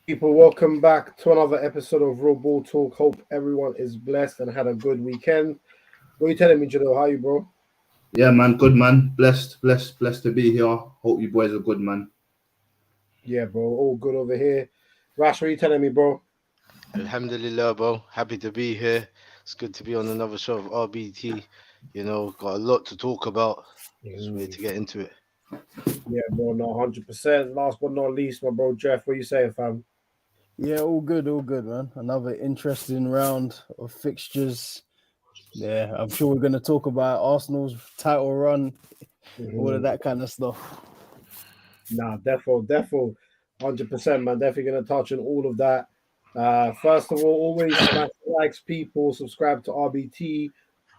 People, welcome back to another episode of Real Ball Talk. Hope everyone is blessed and had a good weekend. What are you telling me, Jado? How are you, bro? Yeah, man, good man. Blessed to be here. Hope you boys are good, man. Yeah, bro. All good over here. Rash, what are you telling me, bro? Alhamdulillah, bro. Happy to be here. It's good to be on another show of RBT. Got a lot to talk about. Just ready to get into it. Yeah, bro. No, 100%. Last but not least, my bro Jeff. What are you saying, fam? Yeah, all good, man. Another interesting round of fixtures. Yeah, I'm sure we're going to talk about Arsenal's title run, all of that kind of stuff. Nah, defo, 100%, man. Definitely gonna touch on all of that. First of all, always smash the likes, people. Subscribe to RBT.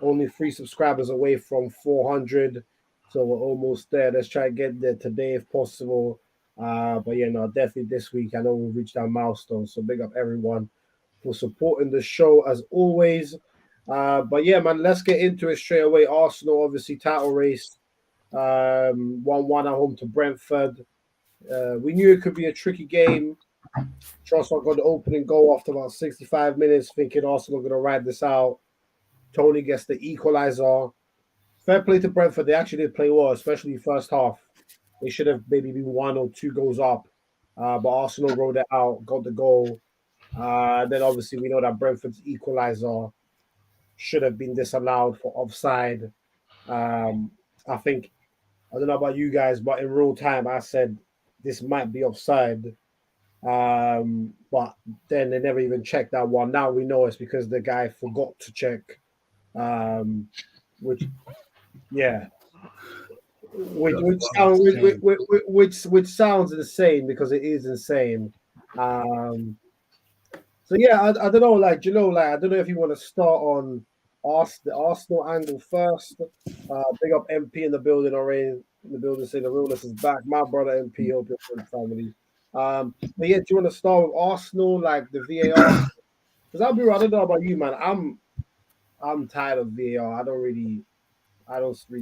Only 3 subscribers away from 400, so we're almost there. Let's try and get there today if possible. But yeah, no, definitely this week. I know we'll reach that milestone. So big up everyone for supporting the show as always. But yeah, man, let's get into it straight away. Arsenal, obviously, title race. 1-1 at home to Brentford. We knew it could be a tricky game. Trossard got the opening goal after about 65 minutes, thinking Arsenal going to ride this out. Toney gets the equaliser. Fair play to Brentford. They actually did play well, especially first half. They should have maybe been 1 or 2 goals up. But Arsenal rode it out, got the goal. Then obviously we know that Brentford's equaliser should have been disallowed for offside. I think, I don't know about you guys, but in real time, I said this might be offside. But then they never even checked that one. Now we know it's because the guy forgot to check. Which, yeah, which sounds insane because it is insane. So yeah, I don't know, like I don't know if you want to start on the Arsenal angle first. Big up MP in the building already. In the building saying the realness is back. My brother MP, hope you're good family. But yeah, do you want to start with Arsenal, like the VAR? Because I'll be real, I don't know about you, man. I'm tired of VAR. I don't really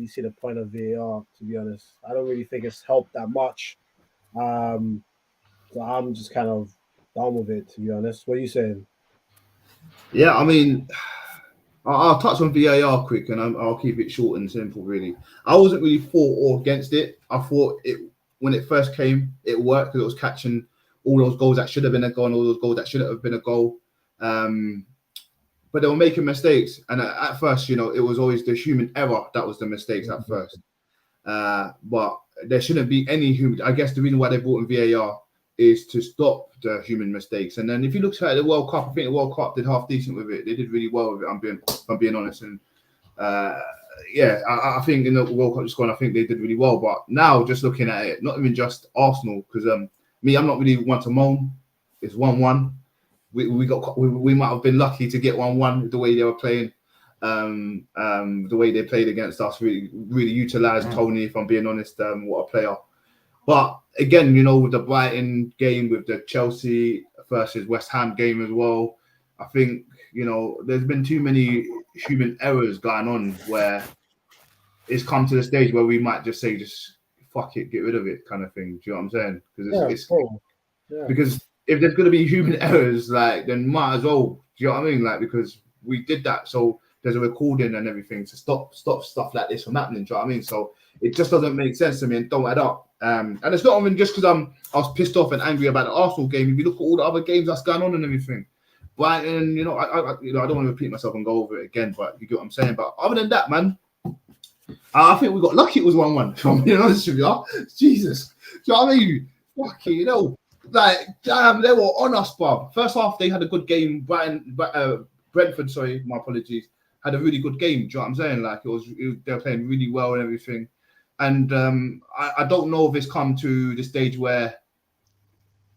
see the point of VAR, to be honest. I don't really think it's helped that much. So I'm just kind of done with it, to be honest. What are you saying? Yeah, I mean, I'll touch on VAR quick, and I'll keep it short and simple. Really, I wasn't really for or against it. I thought it when it first came, it worked because it was catching all those goals that should have been a goal, and all those goals that shouldn't have been a goal. But they were making mistakes, and at first, it was always the human error that was the mistakes at first. But there shouldn't be any human. I guess the reason why they brought in VAR is to stop the human mistakes. And then if you look at the World Cup, I think the World Cup did half decent with it. They did really well with it. I'm being honest. And I think in the World Cup squad, I think they did really well. But now, just looking at it, not even just Arsenal, because I'm not really one to moan. It's 1-1. We might have been lucky to get 1-1 the way they were playing. The way they played against us really utilised Toney, if I'm being honest. What a player. But again, with the Brighton game, with the Chelsea versus West Ham game as well, I think, there's been too many human errors going on where it's come to the stage where we might just say, just fuck it, get rid of it kind of thing. Do you know what I'm saying? Because if there's going to be human errors, then might as well, do you know what I mean? Because we did that. So there's a recording and everything to stop stuff like this from happening. Do you know what I mean? So it just doesn't make sense to me and don't add up. And it's not even just because I was pissed off and angry about the Arsenal game. If you look at all the other games that's going on and everything, Brighton, I don't want to repeat myself and go over it again, but you get what I'm saying. But other than that, man, I think we got lucky. It was 1-1. If I'm being honest with you, Jesus, do you know what I mean? Fucking, damn, they were on us, bruv. First half they had a good game. Brentford, sorry, my apologies, had a really good game. Do you know what I'm saying? They were playing really well and everything. And I don't know if it's come to the stage where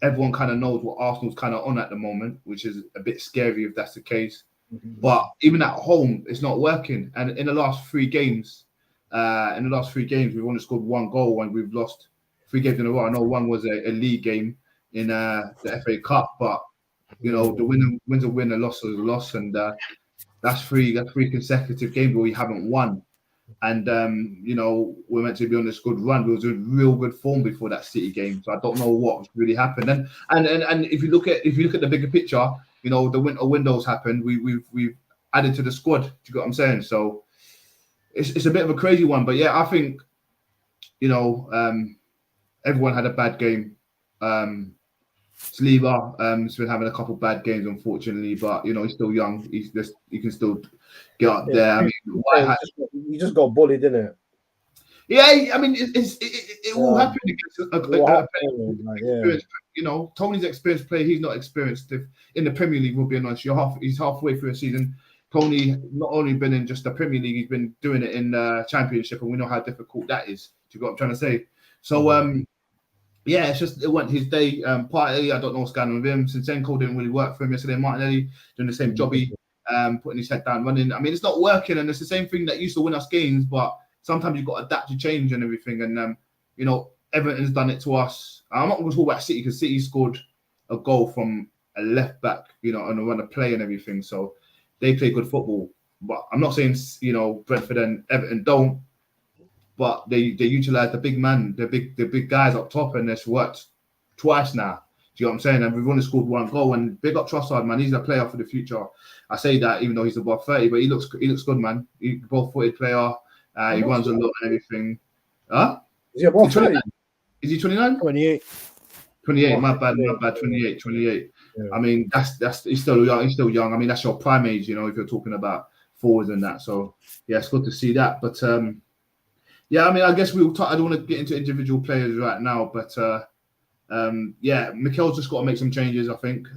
everyone kind of knows what Arsenal's kind of on at the moment, which is a bit scary if that's the case. Mm-hmm. But even at home, it's not working. And in the last 3 games, we've only scored 1 goal and we've lost 3 games in a row. I know one was a league game in the FA Cup, but the win's a win, a loss is a loss, and that's 3 consecutive games where we haven't won. And you know, we're meant to be on this good run. We was in real good form before that City game, so I don't know what really happened. And if you look at the bigger picture, you know, the winter windows happened. We've added to the squad. Do you get what I'm saying? So it's a bit of a crazy one, but yeah, I think, you know, everyone had a bad game. Saliba has been having a couple bad games, unfortunately, but you know, he's still young. He can still get up there. I mean, you just got bullied, didn't it? yeah, I mean, it all happened against Yeah. you know, Tony's experienced player. He's not experienced. If in the Premier League, we'll be honest, he's halfway through a season. Tony not only been in just the Premier League, he's been doing it in the Championship, and we know how difficult that is. Do you get what I'm trying to say? So, yeah, it's just it went his day. Partly, I don't know what's going on with him. Zinchenko didn't really work for him yesterday. Martinelli doing the same jobby, putting his head down, running. I mean, it's not working, and it's the same thing that used to win us games, but sometimes you've got to adapt to change and everything. And you know, Everton's done it to us. I'm not going to talk about City because City scored a goal from a left back, you know, on a run of play and everything. So they play good football. But I'm not saying, you know, Brentford and Everton don't, but they utilize the big man, the big guys up top, and it's worked twice now. Do you know what I'm saying? And we've only scored one goal. And big up Trossard, man. He's a player for the future. I say that even though he's above 30, but he looks good, man. He's a both-footed player. He runs a lot and everything. Huh? Is he above 30? Is he 29? 28. 28. My bad. 28. Yeah. I mean, that's he's still young. He's still young. I mean, that's your prime age, you know, if you're talking about forwards and that. So yeah, it's good to see that. But yeah, I mean, I guess we'll I don't want to get into individual players right now, but yeah, Mikel's just got to make some changes, I think.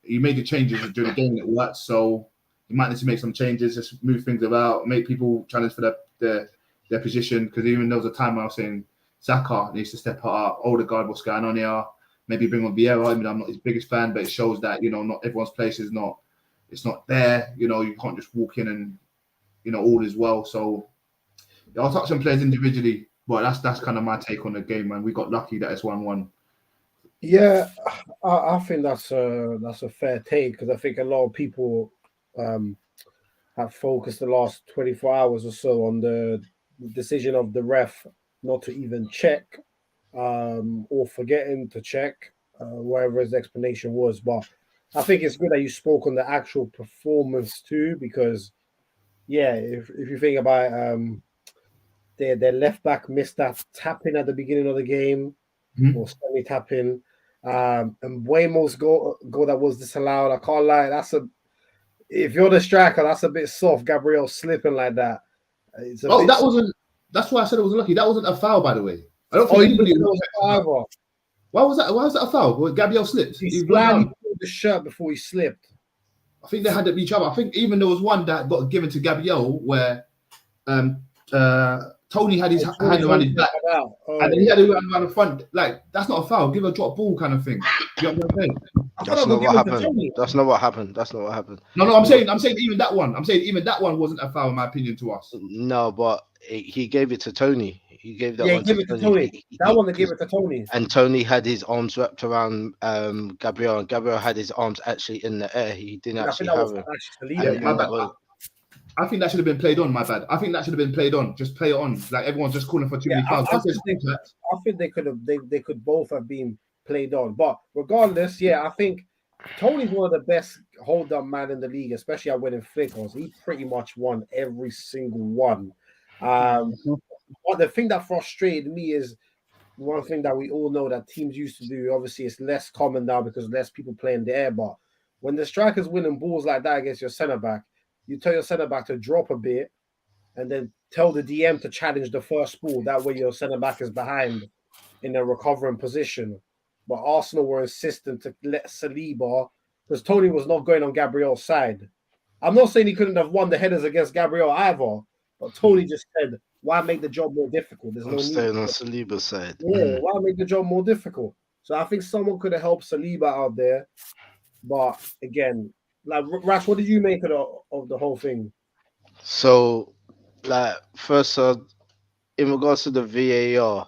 He made the changes during the game that worked, so he might need to make some changes, just move things about, make people challenge for their position. Because even there was a time where I was saying Saka needs to step up, Odegaard, what's going on here? Maybe bring on Vieira. I mean, I'm not his biggest fan, but it shows that, you know, not everyone's place is not there. You know, you can't just walk in and, you know, all is well. So yeah, I'll touch on players individually, but that's kind of my take on the game, man. We got lucky that it's 1-1. Yeah, I think that's a fair take, because I think a lot of people have focused the last 24 hours or so on the decision of the ref not to even check or forgetting to check, whatever his explanation was. But I think it's good that you spoke on the actual performance too, because yeah, if you think about their left back missed that tapping at the beginning of the game, or semi tapping. And Buemo's goal that was disallowed. I can't lie. If you're the striker, that's a bit soft. Gabriel slipping like that. Wasn't. That's why I said it was lucky. That wasn't a foul, by the way. I don't think anybody was either. Why was that a foul? Well, Gabriel slipped. He slightly pulled the shirt before he slipped. I think they had to each other. I think even there was one that got given to Gabriel where Toney had his hand around his back, and then he had it around the front. Like, that's not a foul. Give a drop ball kind of thing. You know what I'm saying? That's not what happened. That's not what happened. That's not what happened. No, I'm saying even that one. I'm saying even that one wasn't a foul in my opinion to us. No, but he gave it to Tony. He gave that one to Tony. That one they gave it to Tony. And Tony had his arms wrapped around Gabriel, and Gabriel had his arms actually in the air. He didn't actually have it. I think that should have been played on. My bad. I think that should have been played on. Just play it on. Like, everyone's just calling for too many fouls. I think they could have. They could both have been played on. But regardless, yeah, I think Tony's one of the best hold-up man in the league, especially at winning flickers. He pretty much won every single one. But the thing that frustrated me is one thing that we all know that teams used to do. Obviously, it's less common now because less people play in the air. But when the striker's winning balls like that against your centre back, you tell your centre back to drop a bit, and then tell the DM to challenge the first ball. That way, your centre back is behind in a recovering position. But Arsenal were insistent to let Saliba, because Tony was not going on Gabriel's side. I'm not saying he couldn't have won the headers against Gabriel either, but Tony just said, "Why make the job more difficult? There's no need." Staying on Saliba's side. Yeah, why make the job more difficult? So I think someone could have helped Saliba out there, but again, like Rash, what did you make of the whole thing? So, like, first, in regards to the VAR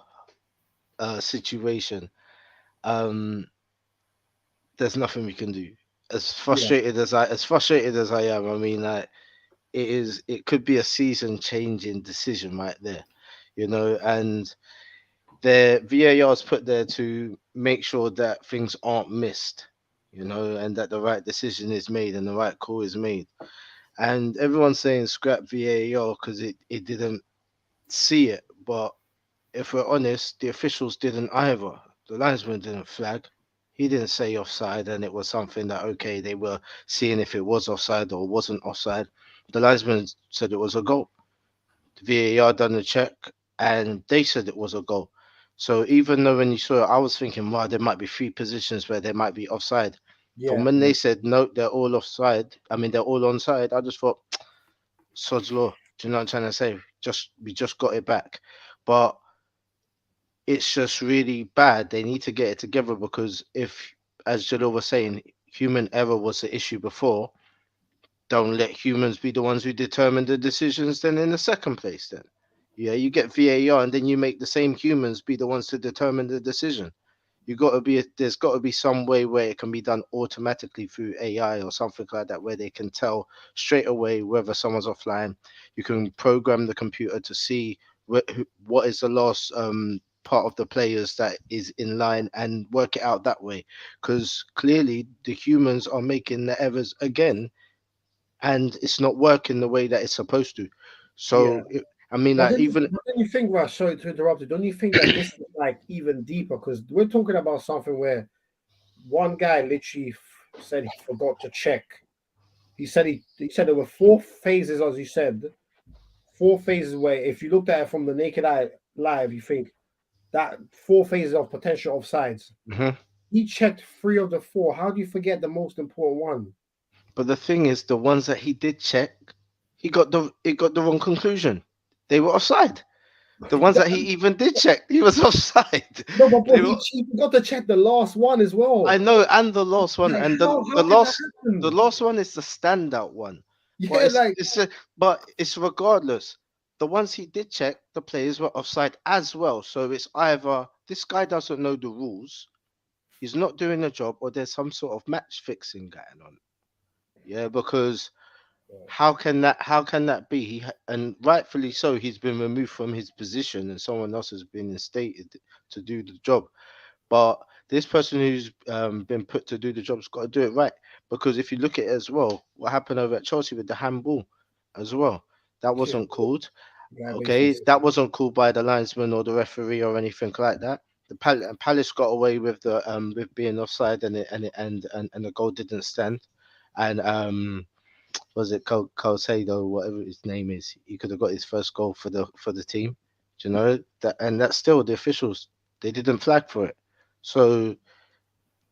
situation, there's nothing we can do. As frustrated as I am, I mean, like, it could be a season changing decision right there, and the VAR is put there to make sure that things aren't missed, and that the right decision is made and the right call is made. And everyone's saying scrap VAR because it didn't see it. But if we're honest, the officials didn't either. The linesman didn't flag. He didn't say offside, and it was something that, okay, they were seeing if it was offside or wasn't offside. The linesman said it was a goal. The VAR done the check, and they said it was a goal. So even though when you saw it, I was thinking, wow, there might be three positions where there might be offside. From Yeah. when they said no, they're all offside. I mean, they're all onside. I just thought, sod's law. Do you know what I'm trying to say? We just got it back, but it's just really bad. They need to get it together because if, as Jalil was saying, human error was the issue before, don't let humans be the ones who determine the decisions then in the second place then. Yeah, you get VAR and then you make the same humans be the ones to determine the decision. There's got to be some way where it can be done automatically through AI or something like that, where they can tell straight away whether someone's offline. You can program the computer to see what is the last part of the players that is in line and work it out that way. Because clearly the humans are making the errors again, and it's not working the way that it's supposed to. Yeah. So I mean, But like then, even but then you think, Russ, sorry to interrupt you, don't you think that this is like even deeper? Because we're talking about something where one guy literally said he forgot to check. He said there were four phases, as you said, four phases where if you looked at it from the naked eye live, you think that four phases of potential offsides. Mhm. He checked three of the four. How do you forget the most important one? But the thing is, the ones that he did check, he got the wrong conclusion. They were offside. The ones that he even did check, he was offside. No, but They bro, were, he forgot to check the last one as I well. know, and the last one, Like, and how can that the happen? last one is the standout one. But Yeah, like, it's regardless. The ones he did check, the players were offside as well. So it's either this guy doesn't know the rules, he's not doing the job, or there's some sort of match fixing going on. Yeah, because how can that be? And rightfully so, he's been removed from his position, and someone else has been instated to do the job. But this person who's been put to do the job's got to do it right. Because if you look at it as well, what happened over at Chelsea with the handball as well, that yeah, wasn't called. guy basically Okay, that wasn't called by the linesman or the referee or anything like that. The Palace got away with being offside, and the goal didn't stand. And was it Calcedo, whatever his name is? He could have got his first goal for the team. Do you know that? And that's still the officials. They didn't flag for it. So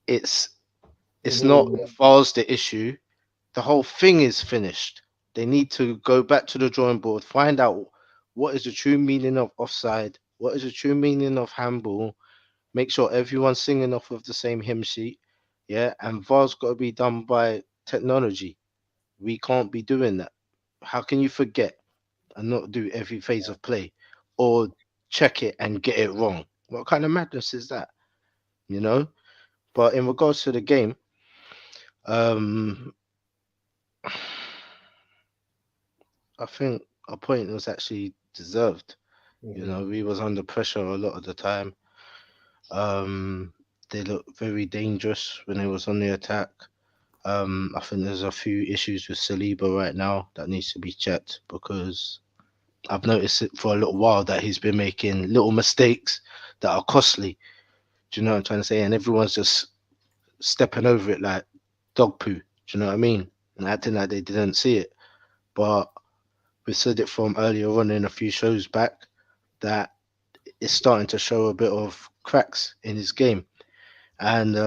it's it's not Mhm. VAR's the issue. The whole thing is finished. They need to go back to the drawing board, find out what is the true meaning of offside, what is the true meaning of handball. Make sure everyone's singing off of the same hymn sheet. Yeah, and VAR's got to be done by technology. We can't be doing that. How can you forget and not do every phase of play or check it and get it wrong? What kind of madness is that? You know? But in regards to the game, um, I think a point was actually deserved. Mhm. We was under pressure a lot of the time. Um, they looked very dangerous when they was on the attack. I think there's a few issues with Saliba right now that needs to be checked because I've noticed it for a little while that he's been making little mistakes that are costly. Do you know what I'm trying to say? And everyone's just stepping over it like dog poo. Do you know what I mean? And acting like they didn't see it. But we said it from earlier on in a few shows back that it's starting to show a bit of cracks in his game. And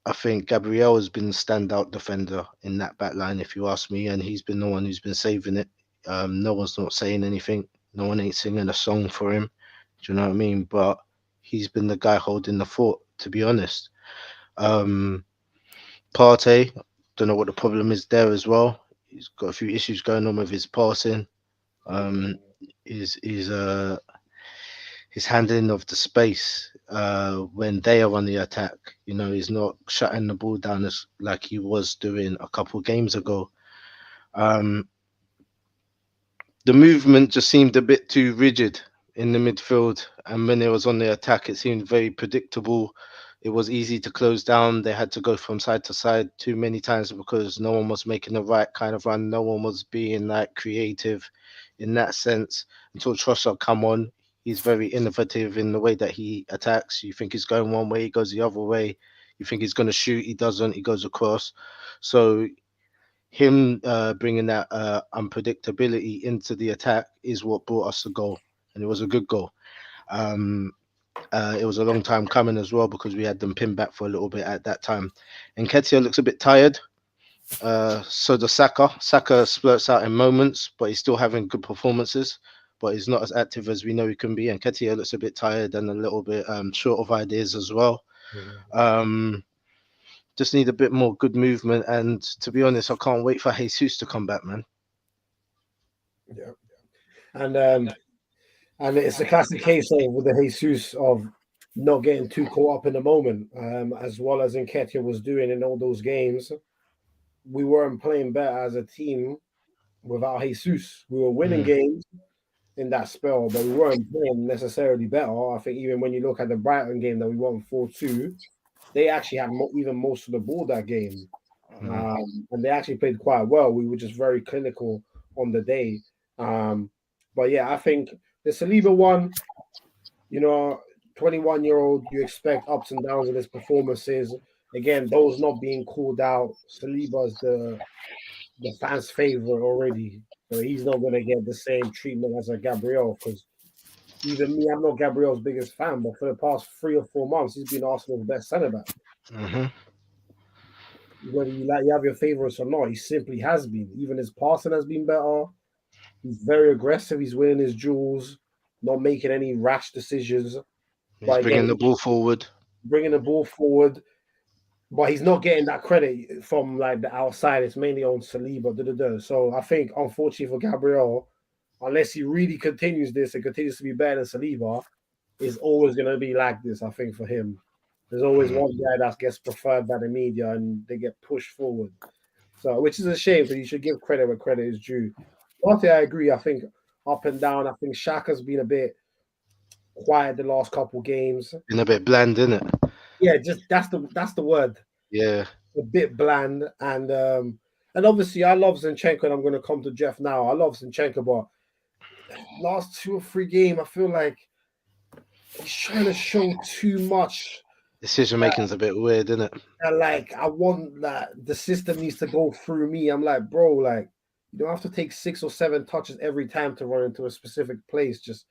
I think Gabriel has been standout defender in that back line, if you ask me, and he's been the one who's been saving it. No one's not saying anything. No one ain't singing a song for him. Do you know what I mean? But he's been the guy holding the fort, to be honest. Um, Partey, don't know what the problem is there as well. He's got a few issues going on with his passing. Um, his his handling of the space when they are on the attack. He's not shutting the ball down as like he was doing a couple games ago. Um, the movement just seemed a bit too rigid in the midfield, and when it was on the attack, it seemed very predictable. It was easy to close down. They had to go from side to side too many times because no one was making the right kind of run. No one was being like creative in that sense. Until Trossard come on, he's very innovative in the way that he attacks. You think he's going one way, he goes the other way. You think he's going to shoot, he doesn't. He goes across. So him bringing that unpredictability into the attack is what brought us the goal, and it was a good goal. Um, it was a long time coming as well because we had them pinned back for a little bit at that time. And Nketiah looks a bit tired. So does Saka. Saka splurts out in moments, but he's still having good performances. But he's not as active as we know he can be. And Nketiah looks a bit tired and a little bit short of ideas as well. Just need a bit more good movement. And to be honest, I can't wait for Jesus to come back, man. Yeah, and it's a classic case of with the Jesus of not getting too caught up in the moment, as well as Nketiah was doing in all those games. We weren't playing better as a team without Jesus. We were winning games in that spell, but we weren't playing necessarily better. I think even when you look at the Brighton game that we won 4-2, they actually had even most of the ball that game. And they actually played quite well. We were just very clinical on the day. But yeah, I think the Saliba one, 21-year-old, you expect ups and downs in his performances. Again, those not being called out, Saliba's the fans' favorite already. So he's not going to get the same treatment as a Gabriel because even me, I'm not Gabriel's biggest fan, but for the past 3 or 4 months, he's been Arsenal's best centre back. Whether you have your favourites or not, he simply has been. Even his passing has been better. He's very aggressive. He's winning his duels, not making any rash decisions. He's bringing the ball forward. But he's not getting that credit from like the outside. It's mainly on Saliba. So I think, unfortunately for Gabriel, unless he really continues this and continues to be better than Saliba, it's always going to be like this, I think, for him. There's always one guy that gets preferred by the media and they get pushed forward. So, which is a shame because you should give credit where credit is due. Partey, I agree. I think up and down. I think Xhaka's been a bit quiet the last couple games. Been a bit bland, isn't it? Yeah, just that's the word. Yeah. A bit bland. And obviously I love Zinchenko, and I'm going to come to Jeff now. I love Zinchenko, but last 2 or 3 games, I feel like he's trying to show too much. Decision making is a bit weird, isn't it? And like, I want that the system needs to go through me. I'm like, bro, like, you don't have to take 6 or 7 touches every time to run into a specific place. Just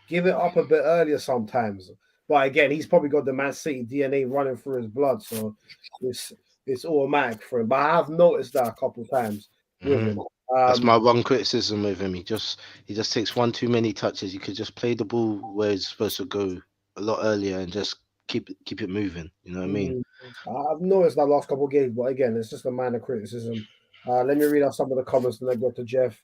give it up a bit earlier sometimes. But again, he's probably got the Man City DNA running through his blood, so it's automatic for him. But I have noticed that a couple of times with him. That's my one criticism with him. He just takes one too many touches. You could just play the ball where it's supposed to go a lot earlier and just keep it moving. You know what I mean? I've noticed that last couple of games, but again, it's just a minor criticism. Let me read out some of the comments and then go to Jeff.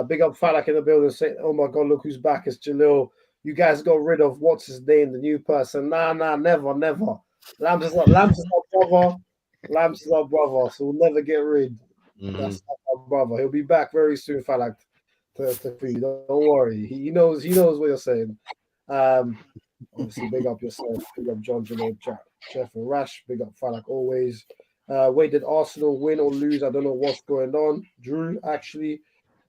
Big up Falak in the building saying, "Oh my God, look who's back! It's Jalil. You guys got rid of what's his name, the new person? Nah, never. Lambs is our brother. Lambs is our brother, so we'll never get rid. That's our brother. He'll be back very soon, Falak. To free. Don't worry. He knows what you're saying. Obviously, big up yourself. Big up John, Jalil, Jeff, and Rash. Big up Falak always. Wait, did Arsenal win or lose? I don't know what's going on. Drew, actually.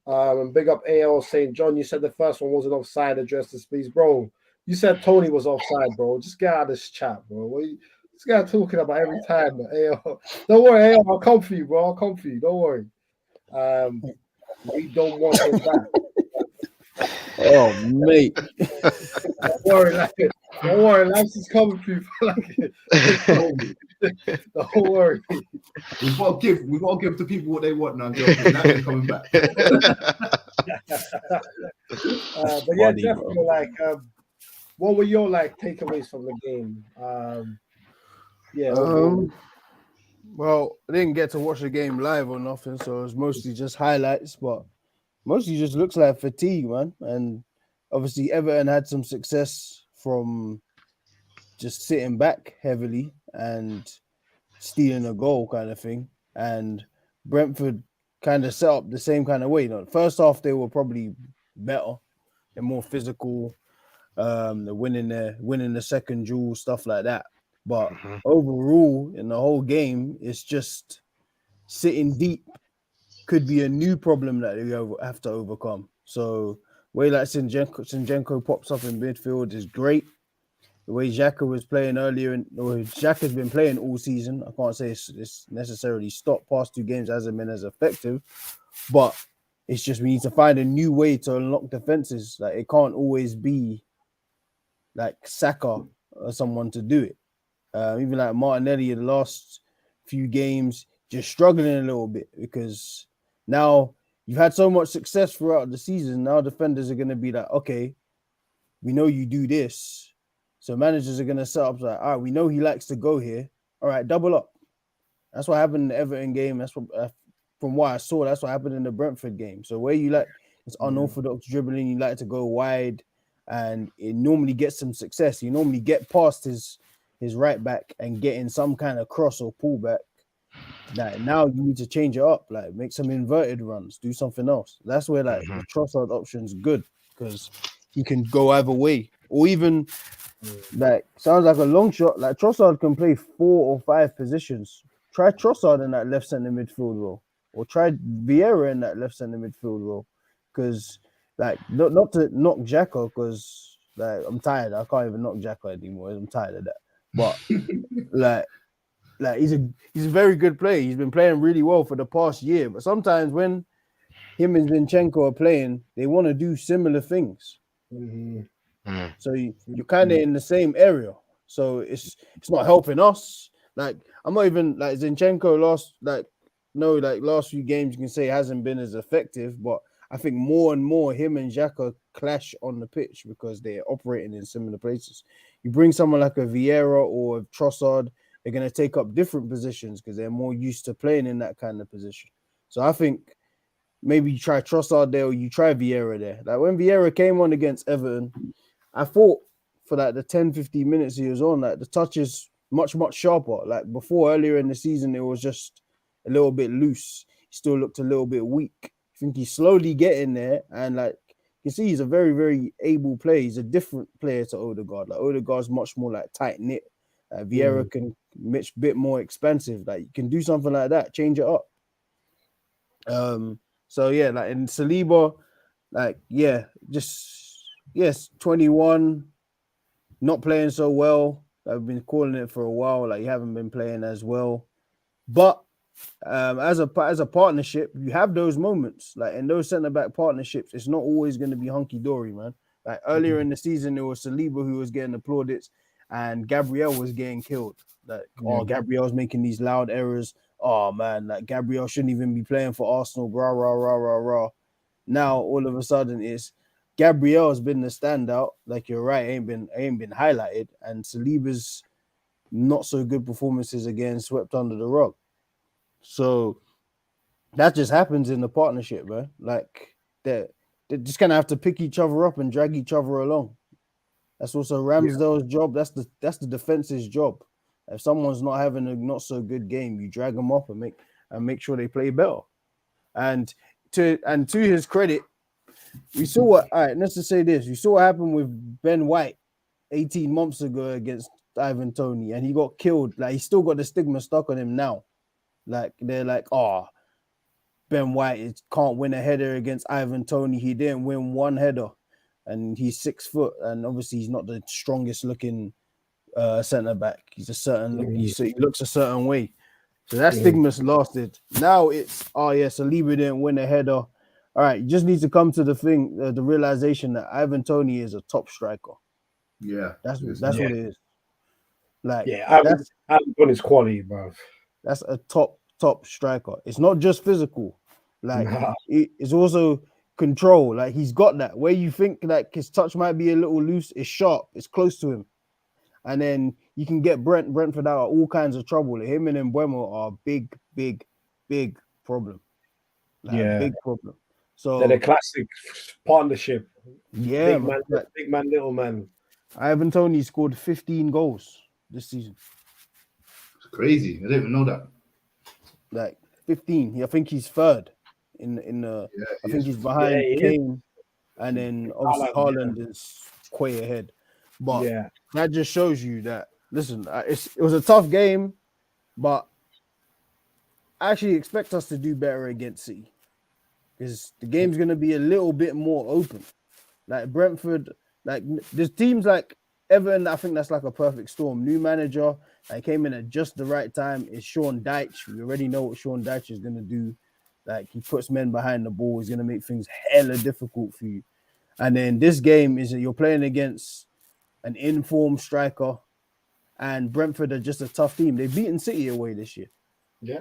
And big up AL saying, John, you said the first one wasn't offside. Address this, please. Bro, you said Toney was offside, bro. Just get out of this chat, bro. What you, this guy talking about every time. AL. Don't worry, AL. I'll come for you, bro. I'll come for you. Don't worry. We don't want him back. Oh, mate. Don't worry. Lance is coming for you. Don't worry. We've got to give the people what they want now. Lance is coming back. But yeah, Jeff, what were your takeaways from the game? Well, I didn't get to watch the game live or nothing, so it was mostly just highlights, but mostly just looks like fatigue, man. And obviously Everton had some success from just sitting back heavily and stealing a goal kind of thing. And Brentford kind of set up the same kind of way. You know, first half they were probably better and more physical. They're winning the second duel, stuff like that. But Mhm. overall, in the whole game, it's just sitting deep could be a new problem that they have to overcome. So way like Zinchenko pops up in midfield is great. The way Xhaka was playing earlier, or Xhaka's been playing all season. I can't say it's necessarily stopped. Past 2 games hasn't been as effective, but it's just we need to find a new way to unlock defenses. Like it can't always be like Saka or someone to do it. Even like Martinelli in the last few games, just struggling a little bit because now you've had so much success throughout the season. Now defenders are going to be like, okay, we know you do this. So managers are going to set up like, all right, we know he likes to go here. All right, double up. That's what happened in the Everton game. That's what, from what I saw, that's what happened in the Brentford game. So where you like it's unorthodox dribbling, you like to go wide, and it normally gets some success. You normally get past his right back and get in some kind of cross or pullback. Like now you need to change it up, like make some inverted runs, do something else. That's where like the Trossard option's good because he can go either way, or even like sounds like a long shot. Like Trossard can play 4 or 5 positions. Try Trossard in that left center midfield role, or try Vieira in that left center midfield role. Because like not to knock Xhaka, because like I'm tired. I can't even knock Xhaka anymore. I'm tired of that. But like he's a very good player. He's been playing really well for the past year. But sometimes when him and Zinchenko are playing, they want to do similar things. So you're kind of in the same area. So it's not helping us. Like I'm not even like Zinchenko last few games you can say hasn't been as effective, but I think more and more him and Xhaka clash on the pitch because they're operating in similar places. You bring someone like a Vieira or a Trossard, they're going to take up different positions because they're more used to playing in that kind of position. So I think maybe you try Trossard there or you try Vieira there. Like when Vieira came on against Everton, I thought for like the 10-15 minutes he was on, like the touch is much, much sharper. Like before, earlier in the season, it was just a little bit loose. He still looked a little bit weak. I think he's slowly getting there. And like you can see, he's a very, very able player. He's a different player to Odegaard. Like Odegaard's much more like tight-knit. Vieira can much bit more expensive. Like you can do something like that, change it up. So yeah, like in Saliba, like yes, 21, not playing so well. I've been calling it for a while. Like you haven't been playing as well, but as a partnership, you have those moments. Like in those centre back partnerships, it's not always going to be hunky dory, man. Like earlier in the season, there was Saliba who was getting applauded, and Gabriel was getting killed. Like Gabriel's making these loud errors. Oh man, like Gabriel shouldn't even be playing for Arsenal. Rah rah rah rah rah. Now all of a sudden it's Gabriel has been the standout. Like you're right, ain't been highlighted, and Saliba's not so good performances again swept under the rug. So that just happens in the partnership, man. Like they're just gonna have to pick each other up and drag each other along. That's also Ramsdale's job. That's the defense's job. If someone's not having a not so good game, you drag them up and make sure they play better. And to his credit, we saw what. All right, let's just say this: we saw what happened with Ben White 18 months ago against Ivan Toney, and he got killed. Like he still got the stigma stuck on him now. Like they're like, oh, Ben White can't win a header against Ivan Toney. He didn't win one header, and he's 6 foot, and obviously he's not the strongest looking centre back. He's a certain look. He looks a certain way. So that stigma's lasted. Now it's Saliba didn't win a header. All right, you just need to come to the realization that Ivan Toney is a top striker. Yeah, that's what it is. Like Ivan Toney's quality, bro. That's a top striker. It's not just physical. Like it's also control. Like he's got that. Where you think like his touch might be a little loose, it's sharp. It's close to him. And then you can get Brentford out of all kinds of trouble. Him and Mbeumo are big problem. Like, big problem. So they're the classic partnership. Yeah, big man, little man. Ivan Toney scored 15 goals this season. It's crazy. I didn't even know that. Like 15. I think he's third. in the. Yeah, I he think is. he's Yeah, behind he is. Kane, and then obviously Haaland, Haaland is way ahead. But Yeah. that just shows you that. Listen, it was a tough game, but I actually expect us to do better against City because the game's going to be a little bit more open. Like Brentford, like there's teams like Everton. I think that's like a perfect storm. New manager, I came in at just the right time. It's Sean Dyche. We already know what Sean Dyche is going to do. Like he puts men behind the ball. He's going to make things hella difficult for you. And then this game is that you're playing against an informed striker, and Brentford are just a tough team. They've beaten City away this year. Yeah.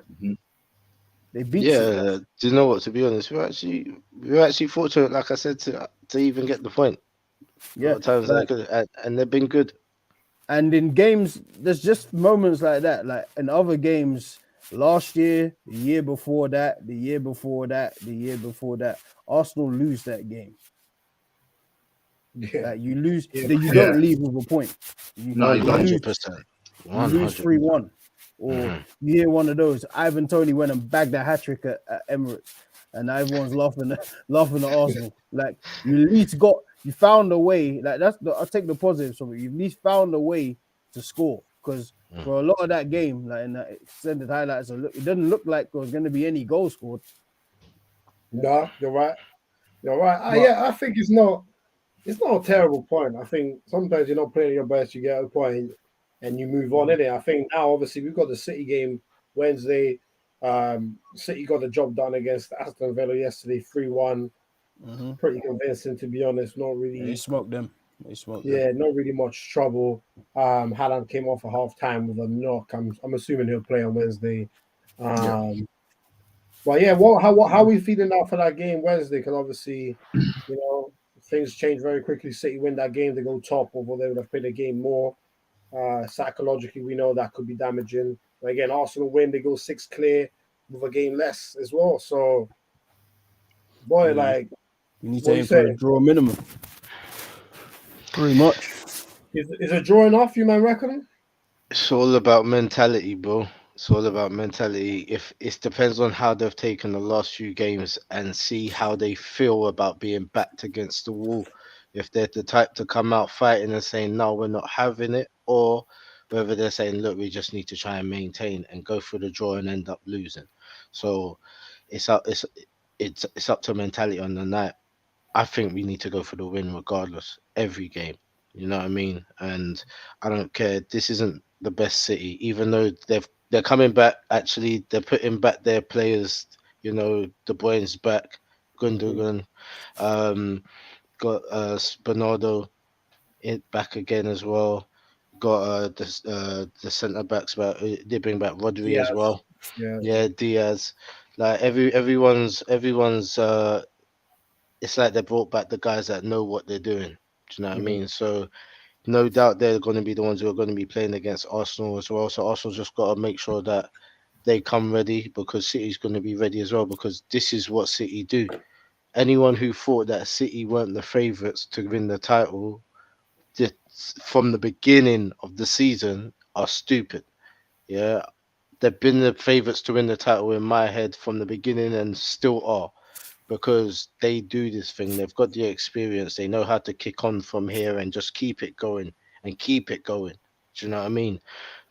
They beat City. Yeah, do you know what? To be honest, we're actually fortunate, like I said, to even get the point. A lot Yeah. of times they Like, could, and they've been good. and in games, there's just moments like that. Like in other games, last year, the year before that, the year before that, the year before that, Arsenal lose that game. Yeah. Like you lose, Yeah. that you Yeah. don't leave with a point. You, No, you you don't. lose, 100%. you lose 100%. 3-1. Or you hear one of those. Ivan Toney went and bagged a hat trick at Emirates, and everyone's laughing at Arsenal. Like you at least you found a way. Like I'll take the positives from it. You at least found a way to score because for a lot of that game, like in the extended highlights, it didn't look like there was going to be any goals scored. No, you're right. You're right. But Yeah, I think it's not a terrible point. I think sometimes you're not playing your best, you get a point and you move on in it. I think now obviously we've got the City game Wednesday. City got the job done against Aston Villa yesterday, 3-1. Pretty convincing to be honest. Not they really smoked them. They smoked them. not really much trouble. Haaland came off at half time with a knock. I'm assuming he'll play on Wednesday. Um but yeah, how are we feeling now for that game Wednesday? Because obviously, things change very quickly. City win that game, they go top, although they would have played a game more. Psychologically, we know that could be damaging. But again, Arsenal win, they go 6 clear with a game less as well. So, boy, Yeah, like, you need to what you aim for a saying? draw minimum. Pretty much. Is a draw enough, you man reckon? It's all about mentality, bro. It's all about mentality. If it depends on how they've taken the last few games and see how they feel about being backed against the wall. If they're the type to come out fighting and saying, no, we're not having it, or whether they're saying, look, we just need to try and maintain and go for the draw and end up losing. So it's up it's up to mentality on the night. I think we need to go for the win regardless, every game. You know what I mean? And I don't care. This isn't the best City, even though they're coming back. Actually, they're putting back their players. You know, De Bruyne's back, Gundogan, um, got Bernardo back again as well. Got the centre backs back. They bring back Rodri as Yes. well. Yeah. Yeah, Diaz. Like everyone's it's like they brought back the guys that know what they're doing. Do you know what I mean? So no doubt they're going to be the ones who are going to be playing against Arsenal as well. So Arsenal just got to make sure that they come ready because City's going to be ready as well because this is what City do. Anyone who thought that City weren't the favourites to win the title from the beginning of the season are stupid. Yeah, they've been the favourites to win the title in my head from the beginning and still are because they do this thing. They've got the experience. They know how to kick on from here and just keep it going and keep it going. Do you know what I mean?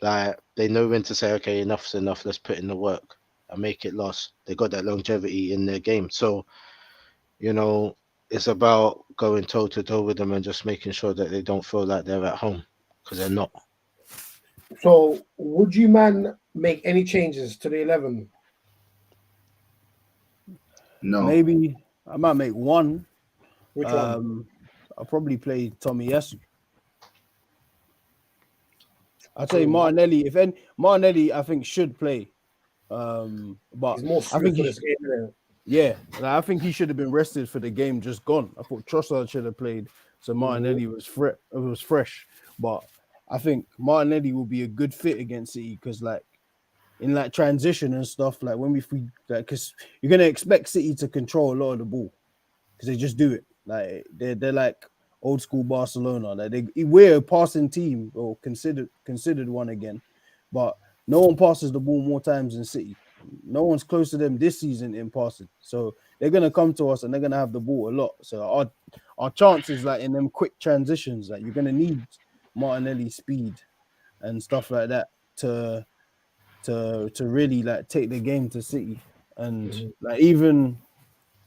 Like they know when to say, okay, enough's enough. Let's put in the work and make it last. They got that longevity in their game. So, you know, it's about going toe to toe with them and just making sure that they don't feel like they're at home because they're not. So, would you man make any changes to the 11? No. Maybe I might make one. Which one? I'll probably play Tommy Yasu. I'd say Cool. Martinelli. Martinelli, I think should play. But He's more I suited think for this game, isn't it? yeah, like, I think he should have been rested for the game just gone. I thought Trossard should have played, so Martinelli was fresh. But I think Martinelli will be a good fit against City because like in like transition and stuff, like when we like because you're gonna expect City to control a lot of the ball because they just do it. Like they're like old school Barcelona. Like we're a passing team or considered one again, but no one passes the ball more times than City. No one's close to them this season in passing. So they're gonna come to us and they're gonna have the ball a lot. So our chances, like in them quick transitions, like you're gonna need Martinelli's speed and stuff like that to really like take the game to City. And even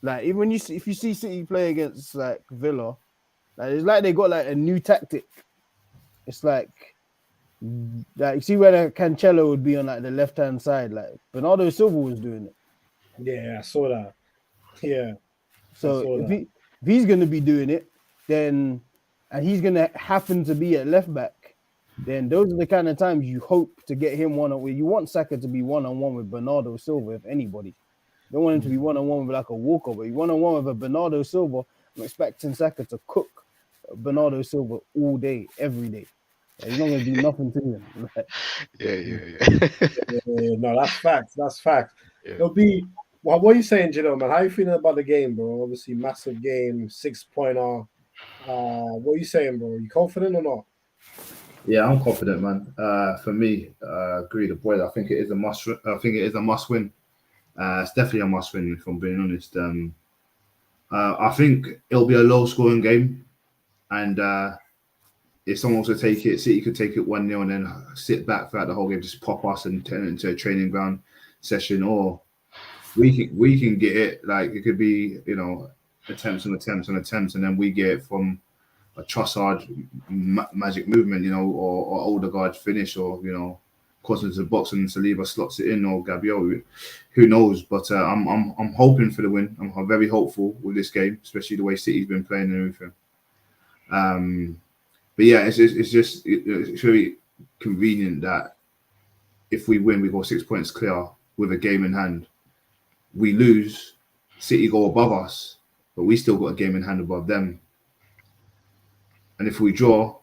when you see, if you see City play against like Villa, like it's like they got like a new tactic. It's like you see where the Cancelo would be on like the left hand side, like Bernardo Silva was doing it. Yeah, I saw that. Yeah, I So saw that. if he's gonna be doing it, then and he's gonna happen to be at left back, then those are the kind of times you hope to get him one on one. You want Saka to be one on one with Bernardo Silva, if anybody. You don't want him to be one on one with like a Walker, but you one on one with a Bernardo Silva. I'm expecting Saka to cook Bernardo Silva all day, every day. Like, he's not gonna do nothing to him. Yeah, no, that's facts. That's facts. Yeah. It'll be. Well, what are you saying, Gino, man? How are you feeling about the game, bro? Obviously, massive game, 6-pointer. What are you saying, bro? Are you confident or not? Yeah, I'm confident, man. For me, agree the boys. I think it is a must. I think it is a must win. It's definitely a must win, if I'm being honest. I think it'll be a low scoring game, and if someone wants to take it, City could take it 1-0 and then sit back throughout the whole game, just pop us and turn it into a training ground session, or we can get it. Like it could be, attempts and attempts and attempts, and then we get it from a Trossard magic movement, or Odegaard finish, or crosses into the box and Saliba slots it in, or Gabriel. Who knows? But I'm hoping for the win. I'm very hopeful with this game, especially the way City's been playing and everything. But yeah, it's really convenient that if we win, we go 6 points clear with a game in hand. We lose, City go above us, but we still got a game in hand above them. And if we draw,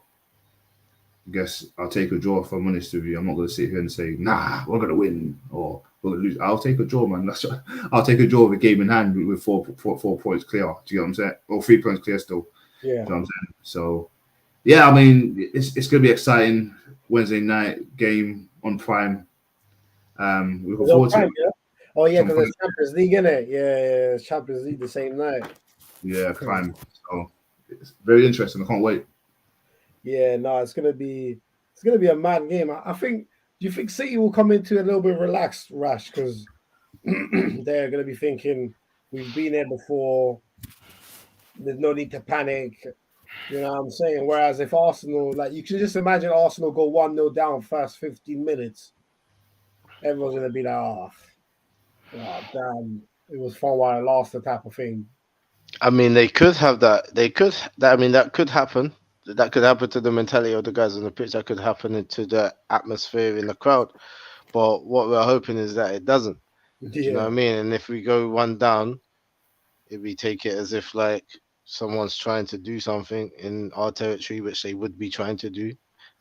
I guess I'll take a draw, if I'm honest with you. I'm not going to sit here and say, nah, we're going to win or we're going to lose. I'll take a draw, man. I'll take a draw with a game in hand with four points clear. Do you get what I'm saying? Or 3 points clear still. Yeah. Do you know what I'm saying? So, yeah, I mean, it's going to be exciting. Wednesday night game on Prime. We look forward to it. Yeah? Oh, yeah, because there's Champions League, innit? Yeah, Champions League the same night. Yeah, Prime. So, it's very interesting. I can't wait. Yeah, no, it's gonna be a mad game. I think. Do you think City will come into a little bit relaxed, Rash? Because they're gonna be thinking we've been there before. There's no need to panic. You know what I'm saying? Whereas if Arsenal, like you can just imagine Arsenal go 1-0 down first 15 minutes, everyone's gonna be like, oh damn, it was fun while it lasted, type of thing. I mean, they could have that. That could happen. That could happen to the mentality of the guys on the pitch. That could happen to the atmosphere in the crowd. But what we're hoping is that it doesn't. Yeah. Do you know what I mean? And if we go one down, we take it as if like someone's trying to do something in our territory, which they would be trying to do,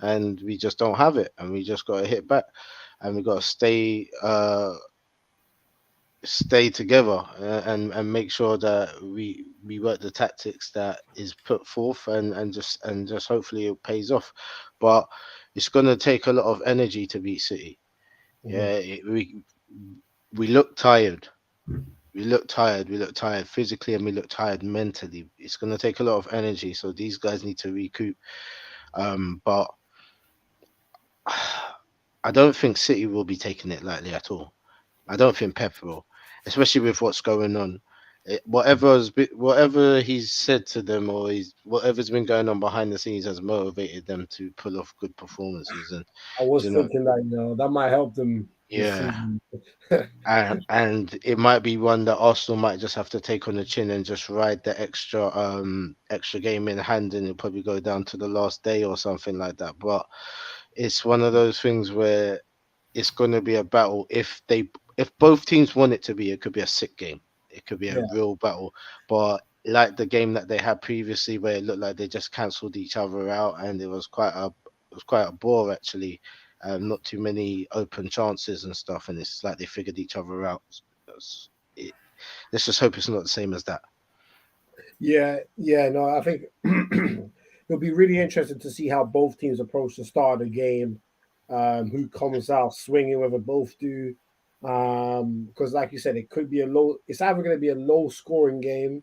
and we just don't have it, and we just got to hit back, and we got to stay together and make sure that we work the tactics that is put forth and just hopefully it pays off. But it's going to take a lot of energy to beat City. We look tired. We look tired physically, and we look tired mentally. It's going to take a lot of energy, so these guys need to recoup. But I don't think City will be taking it lightly at all. I don't think Pep will, especially with what's going on. Whatever he's said to them, or whatever's been going on behind the scenes has motivated them to pull off good performances. And I was thinking that that might help them. Yeah, and it might be one that Arsenal might just have to take on the chin and just ride the extra game in hand, and it'll probably go down to the last day or something like that. But it's one of those things where it's going to be a battle. If both teams want it to be, it could be a sick game. It could be a real battle. But like the game that they had previously, where it looked like they just cancelled each other out, and it was quite a bore actually. Not too many open chances and stuff, and it's like they figured each other out. Let's just hope it's not the same as that. Yeah, no, I think it'll be really interesting to see how both teams approach the start of the game. Who comes out swinging, whether both do. Because like you said, it could be it's either going to be a low scoring game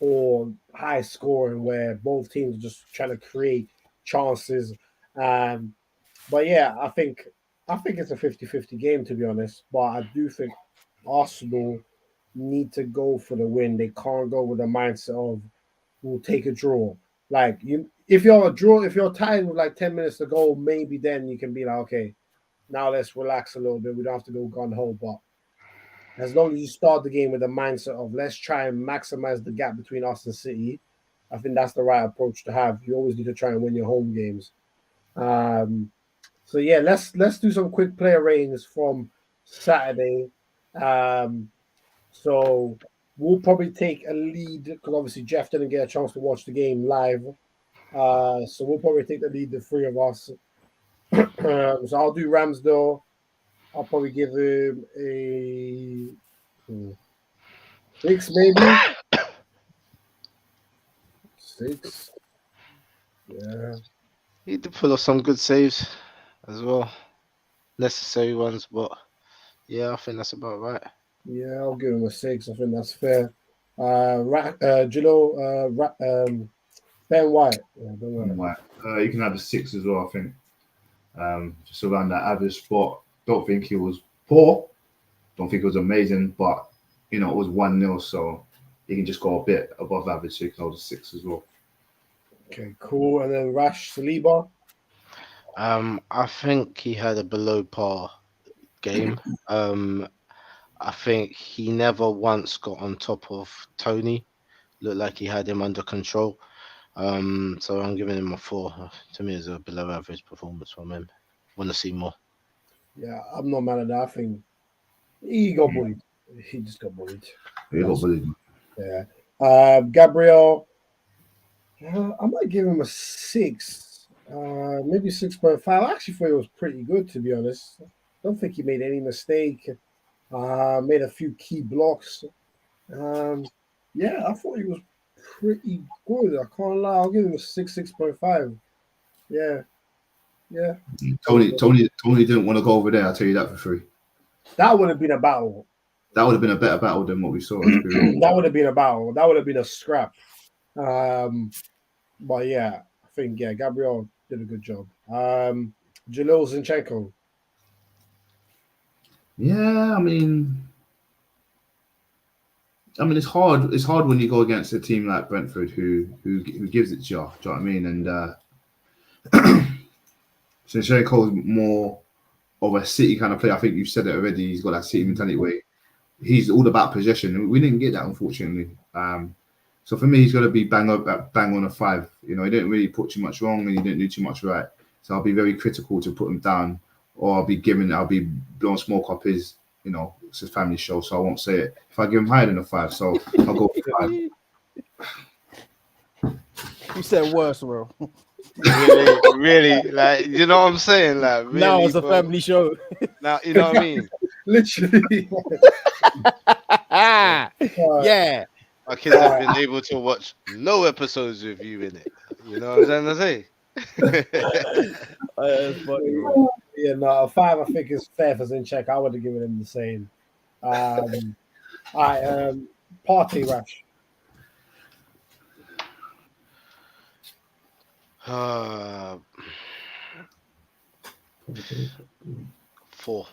or high scoring where both teams are just trying to create chances. Um, but yeah, I think it's a 50-50 game, to be honest. But I do think Arsenal need to go for the win. They can't go with the mindset of we'll take a draw. Like if you're a draw, if you're tied with like 10 minutes to go, maybe then you can be like, okay, now let's relax a little bit. We don't have to go gun ho. But as long as you start the game with the mindset of let's try and maximize the gap between us and City, I think that's the right approach to have. You always need to try and win your home games. Um, so yeah, let's do some quick player ratings from Saturday. Um, so we'll probably take a lead because obviously Jeff didn't get a chance to watch the game live. So we'll probably take the lead, the three of us. So I'll do Ramsdale. I'll probably give him a 6, maybe 6. Yeah, He did pull off some good saves as well, necessary ones, but yeah, I think that's about right. yeah, I'll give him a 6. I think that's fair. Ben White. Yeah, Ben White. Right. You can have a 6 as well, I think. Just around that average spot. Don't think he was poor. Don't think it was amazing, but it was 1-0, so he can just go a bit above average, so you can hold a 6 as well. Okay, cool. And then Rash Saliba. I think he had a below par game. I think he never once got on top of Tony. Looked like he had him under control. So I'm giving him a 4. To me, it's a below average performance from him. Want to see more. Yeah, I'm not mad at that. I think he got bullied. He just got bullied. He got bullied. Yeah. Gabriel, I might give him a 6. Maybe 6.5. I actually thought it was pretty good, to be honest. Don't think he made any mistake. Made a few key blocks. Yeah, I thought he was pretty good. I can't lie. I'll give him a 6, 6.5. Yeah. Yeah. Tony didn't want to go over there, I'll tell you that for free. That would have been a battle. That would have been a better battle than what we saw. To be real. That would have been a battle. That would have been a scrap. But yeah, I think Gabriel did a good job. Jalil Zinchenko. Yeah, I mean, it's hard. It's hard when you go against a team like Brentford who gives it to you. Do you know what I mean? And Zinchenko is more of a City kind of player. I think you've said it already. He's got that City mentality way. He's all about possession. We didn't get that, unfortunately. So for me, he's got to be bang on a 5. He didn't really put too much wrong and he didn't do too much right. So I'll be very critical to put him down, or I'll be blowing smoke up his. It's his family show, so I won't say it. If I give him higher than a 5, so I'll go with 5. You said worse, bro. really, like, you know what I'm saying? Like, really, Now it's a family show. Now, you know what I mean? Literally. Yeah. My kids have been able to watch no episodes with you in it. You know what I'm trying to say? That's funny, bro. Yeah, no, a 5 I think is fair for Zinchenko. I would have given him the same. All right, Party Rash. 4.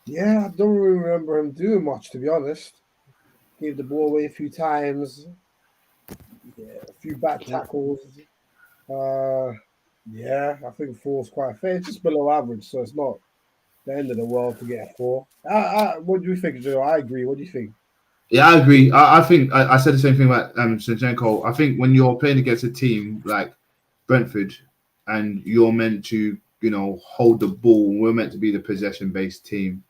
Yeah, I don't really remember him doing much, to be honest. Gave the ball away a few times. Yeah, a few back tackles. Yeah, I think 4 is quite fair. It's just below average, so it's not the end of the world to get a 4. What do you think, Joe? I agree. What do you think? Yeah, I agree. I think I said the same thing about Zinchenko. I think when you're playing against a team like Brentford and you're meant to, hold the ball, we're meant to be the possession-based team,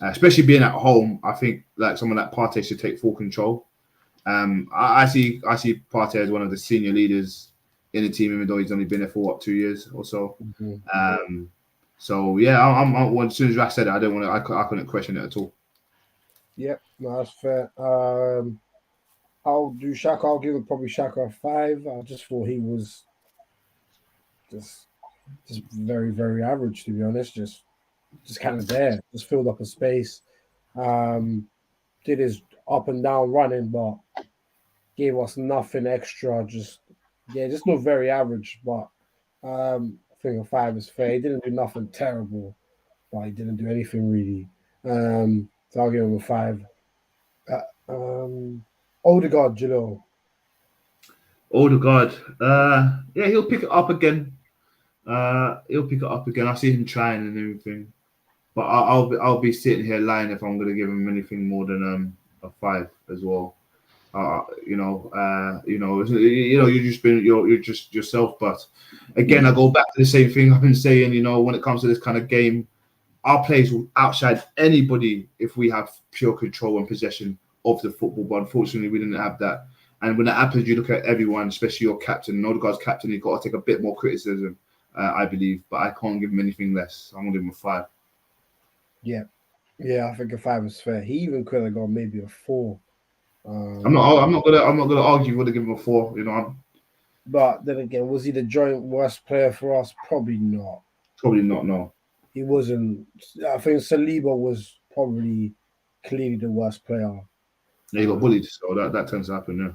especially being at home. I think like someone like Partey should take full control. I see Partey as one of the senior leaders in the team, even though he's only been there for 2 years or so. Mm-hmm. So yeah, I'm as soon as I said it, I couldn't question it at all. Yep, no, that's fair. I'll do Shaka. I'll give him probably Shaka a 5. I just thought he was just just very, very average, to be honest. Just kind of there, just filled up a space. Did his up and down running, but gave us nothing extra. Just looked very average. But I think a 5 is fair. He didn't do nothing terrible, but he didn't do anything really. So I'll give him a 5. Odegaard, Jalil. Odegaard, yeah, he'll pick it up again. He'll pick it up again. I see him trying and everything, but I'll be sitting here lying if I'm going to give him anything more than a 5 as well. You're just yourself. But again, I go back to the same thing I've been saying. When it comes to this kind of game, our players will outshine anybody if we have pure control and possession of the football. But unfortunately, we didn't have that. And when that happens, you look at everyone, especially your captain, Odegaard's captain. You've got to take a bit more criticism, I believe. But I can't give him anything less. I'm gonna give him a 5. Yeah, I think a 5 is fair. He even could have got maybe a 4. I'm not gonna argue with to give him a 4. But then again, was he the joint worst player for us? Probably not. Probably not. No. He wasn't. I think Saliba was probably clearly the worst player. Yeah, he got bullied, so that tends to happen. Yeah.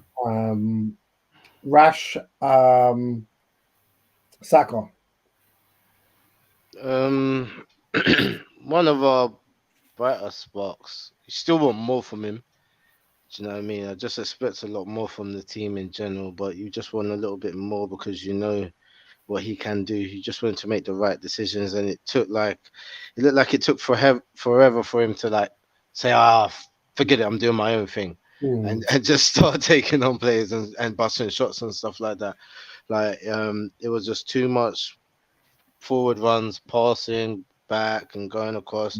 Rash, Saka. One of our brighter sparks. You still want more from him. Do you know what I mean? I just expect a lot more from the team in general, but you just want a little bit more because you know what he can do. He just wanted to make the right decisions, and it looked like it took forever for him to say, forget it, I'm doing my own thing, and just start taking on players and busting shots and stuff like that. It was just too much forward runs, passing back and going across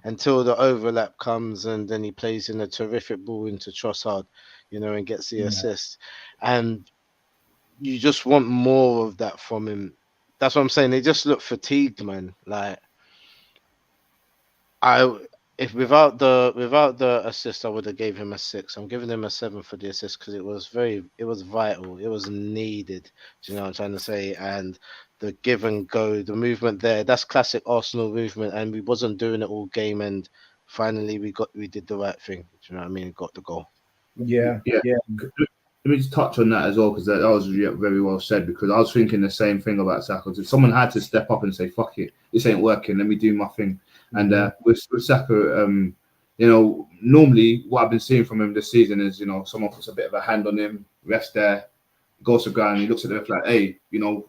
until the overlap comes, and then he plays in a terrific ball into Trossard, and gets the assist. And you just want more of that from him. That's what I'm saying. They just look fatigued, man. If without the assist, I would have gave him a 6. I'm giving him a 7 for the assist because it was vital. It was needed. Do you know what I'm trying to say? And the give and go, the movement there, that's classic Arsenal movement. And we wasn't doing it all game. And finally, we did the right thing. Do you know what I mean? Got the goal. Yeah. Let me just touch on that as well, because that was very well said, because I was thinking the same thing about Saka. If someone had to step up and say, fuck it, this ain't working, let me do my thing. And with Saka, normally what I've been seeing from him this season is, someone puts a bit of a hand on him, refs there, goes to ground, he looks at the ref like, hey,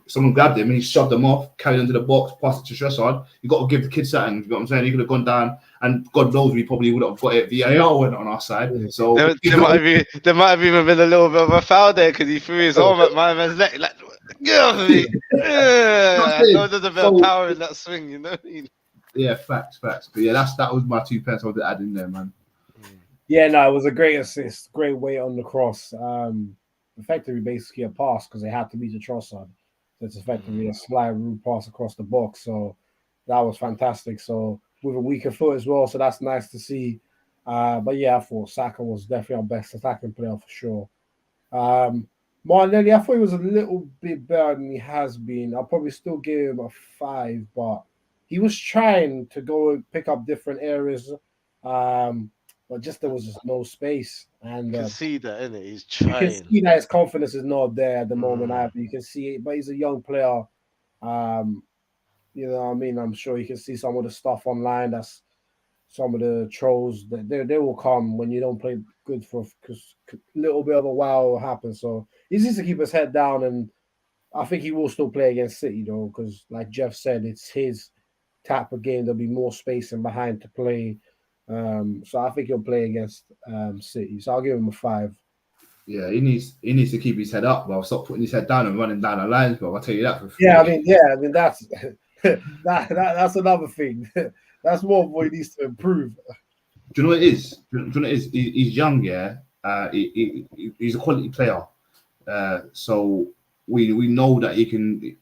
someone grabbed him and he shoved him off, carried him into the box, passed it to Trossard. You got to give the kid something, you know what I'm saying? He could have gone down, and God knows we probably would have got it. VAR went on our side. So there might have even been a little bit of a foul there because he threw his arm at my man's neck. Get off of me! I know there's a bit of power in that swing, Yeah, facts. But yeah, that was my 2 pence I would add in there, man. Yeah, no, it was a great assist, great weight on the cross. Effectively, basically a pass because they had to beat the Trossard. So it's effectively a slide route pass across the box. So that was fantastic. So with a weaker foot as well, so that's nice to see. But yeah, I thought Saka was definitely our best attacking player for sure. Martinelli, I thought he was a little bit better than he has been. I'll probably still give him a 5, but he was trying to go and pick up different areas, but there was just no space. And you can see that, innit? He's trying. You can see that his confidence is not there at the moment either. You can see it, but he's a young player. You know what I mean? I'm sure you can see some of the stuff online. That's some of the trolls that they will come when you don't play good because a little bit of a wow will happen. So he needs to keep his head down, and I think he will still play against City though, because like Jeff said, it's his type of game. There'll be more spacing behind to play. So I think he'll play against City. So I'll give him a 5. Yeah, he needs to keep his head up, bro. Stop putting his head down and running down the lines, bro. I'll tell you that for free. I mean that's that's another thing. That's more of what he needs to improve. Do you know what it is? He's young, yeah. He's a quality player. So we know that he can.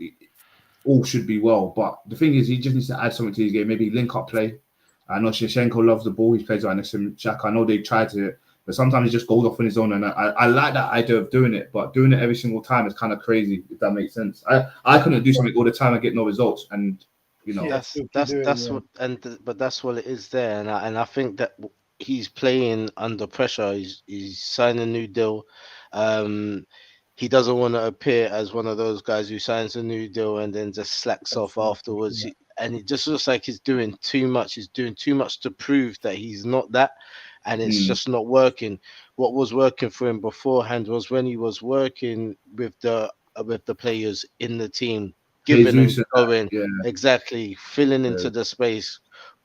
All should be well, but the thing is, he just needs to add something to his game. Maybe link up play. I know Shevchenko loves the ball. He plays right next to Xhaka. I know they tried to But sometimes he just goes off on his own, and I like that idea of doing it, but doing it every single time is kind of crazy, if that makes sense. I couldn't do something all the time and get no results, and you know. But that's what it is there, and I think that he's playing under pressure. He's signing a new deal. He doesn't want to appear as one of those guys who signs a new deal and then just slacks off afterwards. And it just looks like he's doing too much. He's doing too much to prove that he's not that, and it's just not working. What was working for him beforehand was when he was working with the players in the team, giving and going, exactly, filling into the space,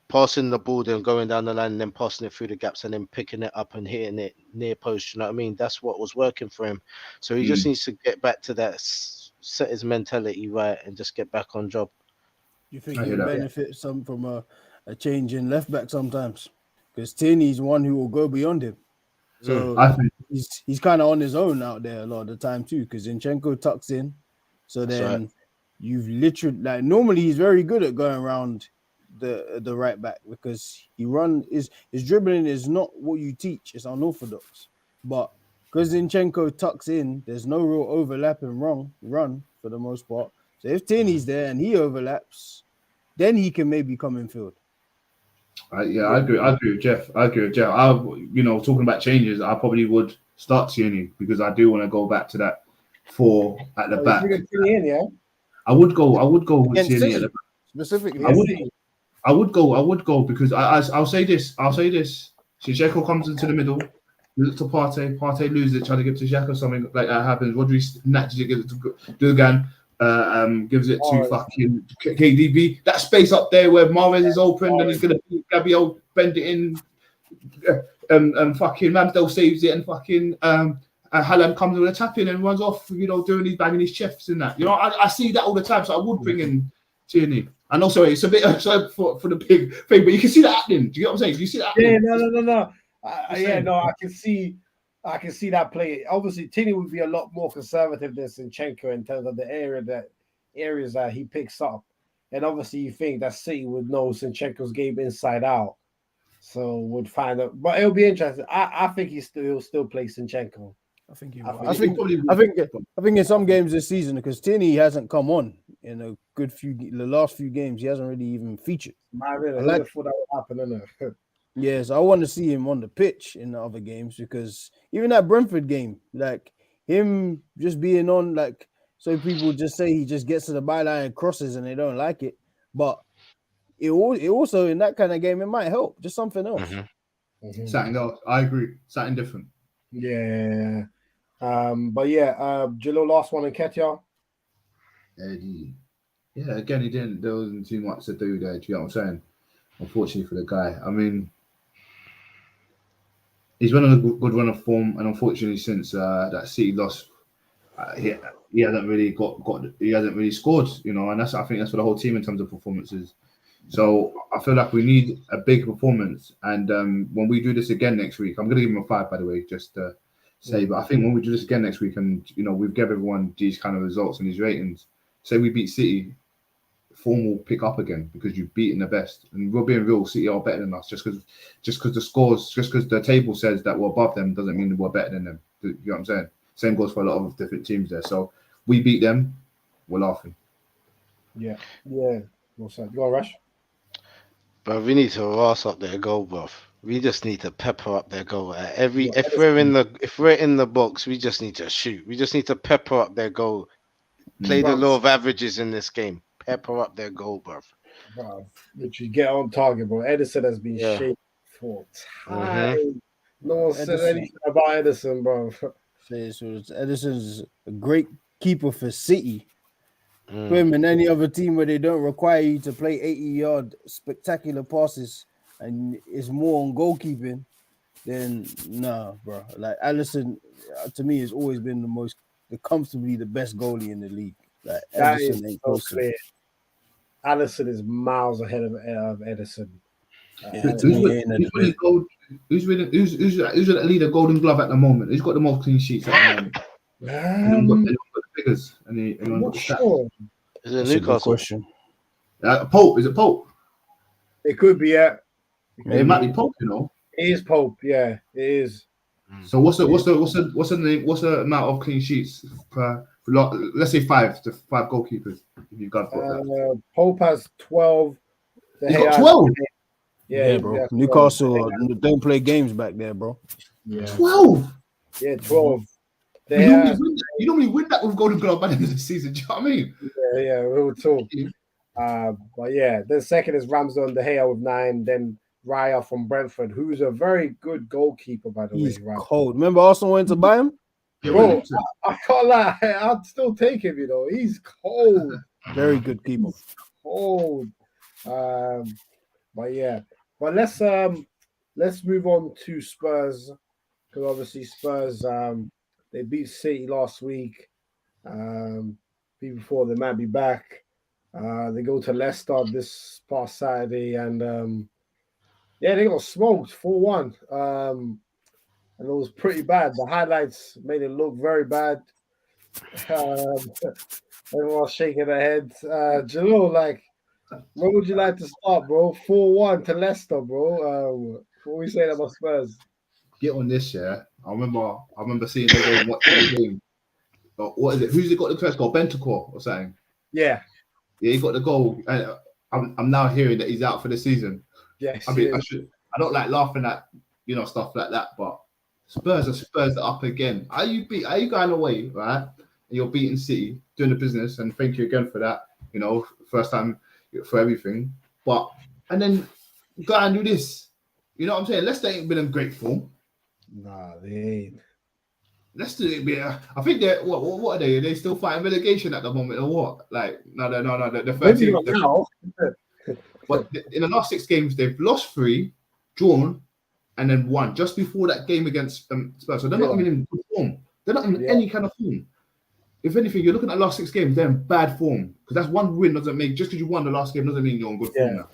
passing the ball, then going down the line, and then passing it through the gaps, and then picking it up and hitting it near post. You know what I mean? That's what was working for him. So he just needs to get back to that, set his mentality right, and just get back on job. You think he'll benefit some from a change in left back sometimes? Because Toney's one who will go beyond him. So I think he's kind of on his own out there a lot of the time too, because Zinchenko tucks in. So then you've literally, like, normally he's very good at going around the right back because his dribbling is not what you teach. It's unorthodox. But because Zinchenko tucks in, there's no real overlap and run for the most part. So if Toney's there and he overlaps, then he can maybe come in field. I agree with Jeff. Talking about changes, I probably would start Toney because I do want to go back to that 4 at the back. I would go with Toney at the back. Specifically, I would go because I'll say this. Zinchenko comes into the middle, looks to Partey loses it, trying to give it to Xhaka, something like that happens. Rodri snatches it, gives it to Dugan. Gives it to fucking KDB. That space up there where Mahrez is open, and he's gonna Gabriel bend it in, and fucking Ramsdale saves it, and fucking Haaland comes with a tap in and runs off, doing his banging his chests and that. I see that all the time, so I would bring in Tierney. And also, it's a bit for the big thing, but you can see that happening. Do you get what I'm saying? Do you see that happening? No. I can see that play. Obviously, Toney would be a lot more conservative than Zinchenko in terms of the areas that he picks up. And obviously, you think that City would know Zinchenko's game inside out, so would find out. But it'll be interesting. I think he'll still play Zinchenko. I think in some games this season, because Toney hasn't come on in the last few games, he hasn't really even featured. I thought that would happen, innit? Yes, I want to see him on the pitch in the other games, because even that Brentford game, like him just being on, like, so people just say he just gets to the byline and crosses and they don't like it. But it also in that kind of game, it might help. Just something else. Something else. I agree. Something different. Yeah. Jalil, last one in Ketia. Eddie. Yeah, again, there wasn't too much to do there. Do you know what I'm saying? Unfortunately for the guy. I mean, he's been on a good run of form, and unfortunately, since that City loss, he hasn't really he hasn't really scored, and I think that's for the whole team in terms of performances. So I feel like we need a big performance, and when we do this again next week, I'm going to give him a 5, by the way, just to say. But I think when we do this again next week, and we've given everyone these kind of results and these ratings, say we beat City, form will pick up again because you've beaten the best, and we're being real. City are better than us. Just because the scores, just because the table says that we're above them, doesn't mean that we're better than them. You know what I'm saying? Same goes for a lot of different teams there. So we beat them, we're laughing. Yeah. What's that? Go on, Rush. But we need to ross up their goal, bruv. We just need to pepper up their goal. If we're in the box, we just need to shoot. We just need to pepper up their goal. Play the law of averages in this game. Pepper up their goal, bruv. Literally get on target, bro. Edison has been shaking for time. No one said anything about Edison, bro. Edison's a great keeper for City. Put him in any other team where they don't require you to play 80-yard spectacular passes and it's more on goalkeeping, then nah, bro. Like Alisson, to me, has always been comfortably the best goalie in the league. Like Edison ain't close to it. Alisson is miles ahead of Edison. Who's the leader Golden Glove at the moment? Who's got the most clean sheets at the moment? Anyone got the figures? Anyone got the stats? Is it Newcastle? Question. Pope? Is it Pope? It could be, yeah. It might be Pope, It is Pope, yeah. It is. So what's the name? What's the amount of clean sheets per? Let's say 5 goalkeepers. If you've got that. Pope has 12. He's got 12. Yeah, bro. Newcastle don't play games back there, bro. Yeah. 12. Yeah, 12. You normally win that with Golden Glove by the end of the season. Do you know what I mean? Yeah, we'll talk. But yeah, the second is Ramsdale De Gea with 9. Then Raya from Brentford, who's a very good goalkeeper, by the way. He's Right? cold. Remember Arsenal went to buy him? Yeah, Bro, I can't lie. I'd still take him, He's cold. Very good keeper. Cold. But yeah. But let's move on to Spurs. Because obviously Spurs they beat City last week. Before they might be back. They go to Leicester this past Saturday and they got smoked 4-1. And it was pretty bad. The highlights made it look very bad. Everyone was shaking their heads. Jalil, where would you like to start, bro? 4-1 to Leicester, bro. What we saying about Spurs? Get on this, yeah. I remember seeing the game, watching the game. What is it? Who's it got the first goal? Bentancur or something? Yeah. Yeah, he got the goal. And I'm now hearing that he's out for the season. Yes. I mean, I don't like laughing at stuff like that, but Spurs are up again. Are you going away, right? And you're beating City, doing the business, and thank you again for that. First time for everything. And then go and do this. You know what I'm saying? Leicester ain't been in great form. Nah, they ain't. Leicester ain't been. I think they're what are they? Are they still fighting relegation at the moment, or what? No. The 13th. But in the last 6 games, they've lost 3, drawn, and then 1 just before that game against Spurs. So they're not even in good form. They're not in any kind of form. If anything, you're looking at the last 6 games, they're in bad form. Because that's one win doesn't make, just because you won the last game doesn't mean you're in good form now.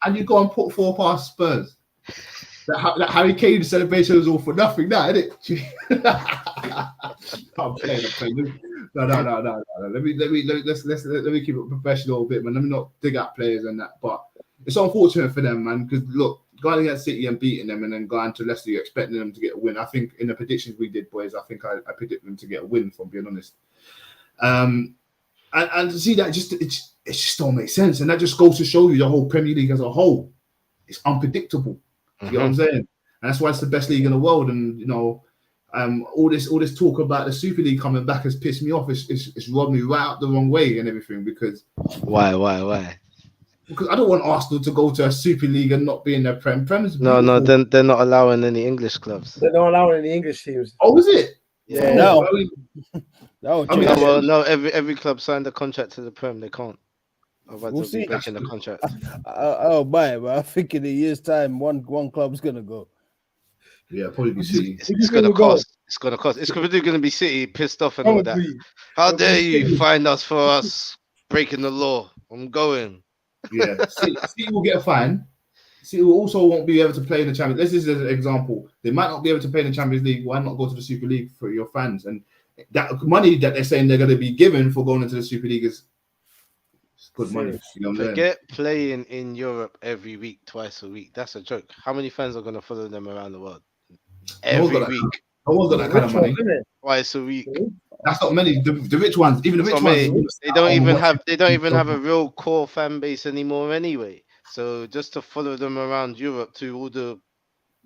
And you go and put 4 past Spurs. That Harry Kane celebration was all for nothing now, isn't it? I'm playing. No. Let me keep it professional a bit, man. Let me not dig out players and that. But it's unfortunate for them, man, because look, going against City and beating them and then going to Leicester, you're expecting them to get a win. I think in the predictions we did, boys, I think I predicted them to get a win, if I'm being honest. And to see that, it just don't make sense. And that just goes to show you the whole Premier League as a whole. It's unpredictable. You know what I'm saying? And that's why it's the best league in the world. And, all this talk about the Super League coming back has pissed me off. It's rubbed me right out the wrong way and everything because... Why? Because I don't want Arsenal to go to a Super League and not be in their Prem. No, then they're not allowing any English clubs. They're not allowing any English teams. Oh, is it? Yeah. No. Every club signed a contract to the Prem. They can't. Otherwise, we'll see. Breaking the contract. I'll buy it, but I think in a year's time, one club's gonna go. Yeah, probably be City. It's gonna cost. It's probably gonna be City pissed off and all that. How dare you find us for us breaking the law? I'm going. Yeah, City will get a fine. City will also won't be able to play in the Champions. This is an example. They might not be able to play in the Champions League. Why not go to the Super League for your fans? And that money that they're saying they're going to be given for going into the Super League is good money. Forget playing in Europe every week, twice a week. That's a joke. How many fans are going to follow them around the world every week? I was got that kind of money. Twice a week. That's not many. The rich ones, even the rich ones, they don't even have a real core fan base anymore anyway. So just to follow them around Europe to all the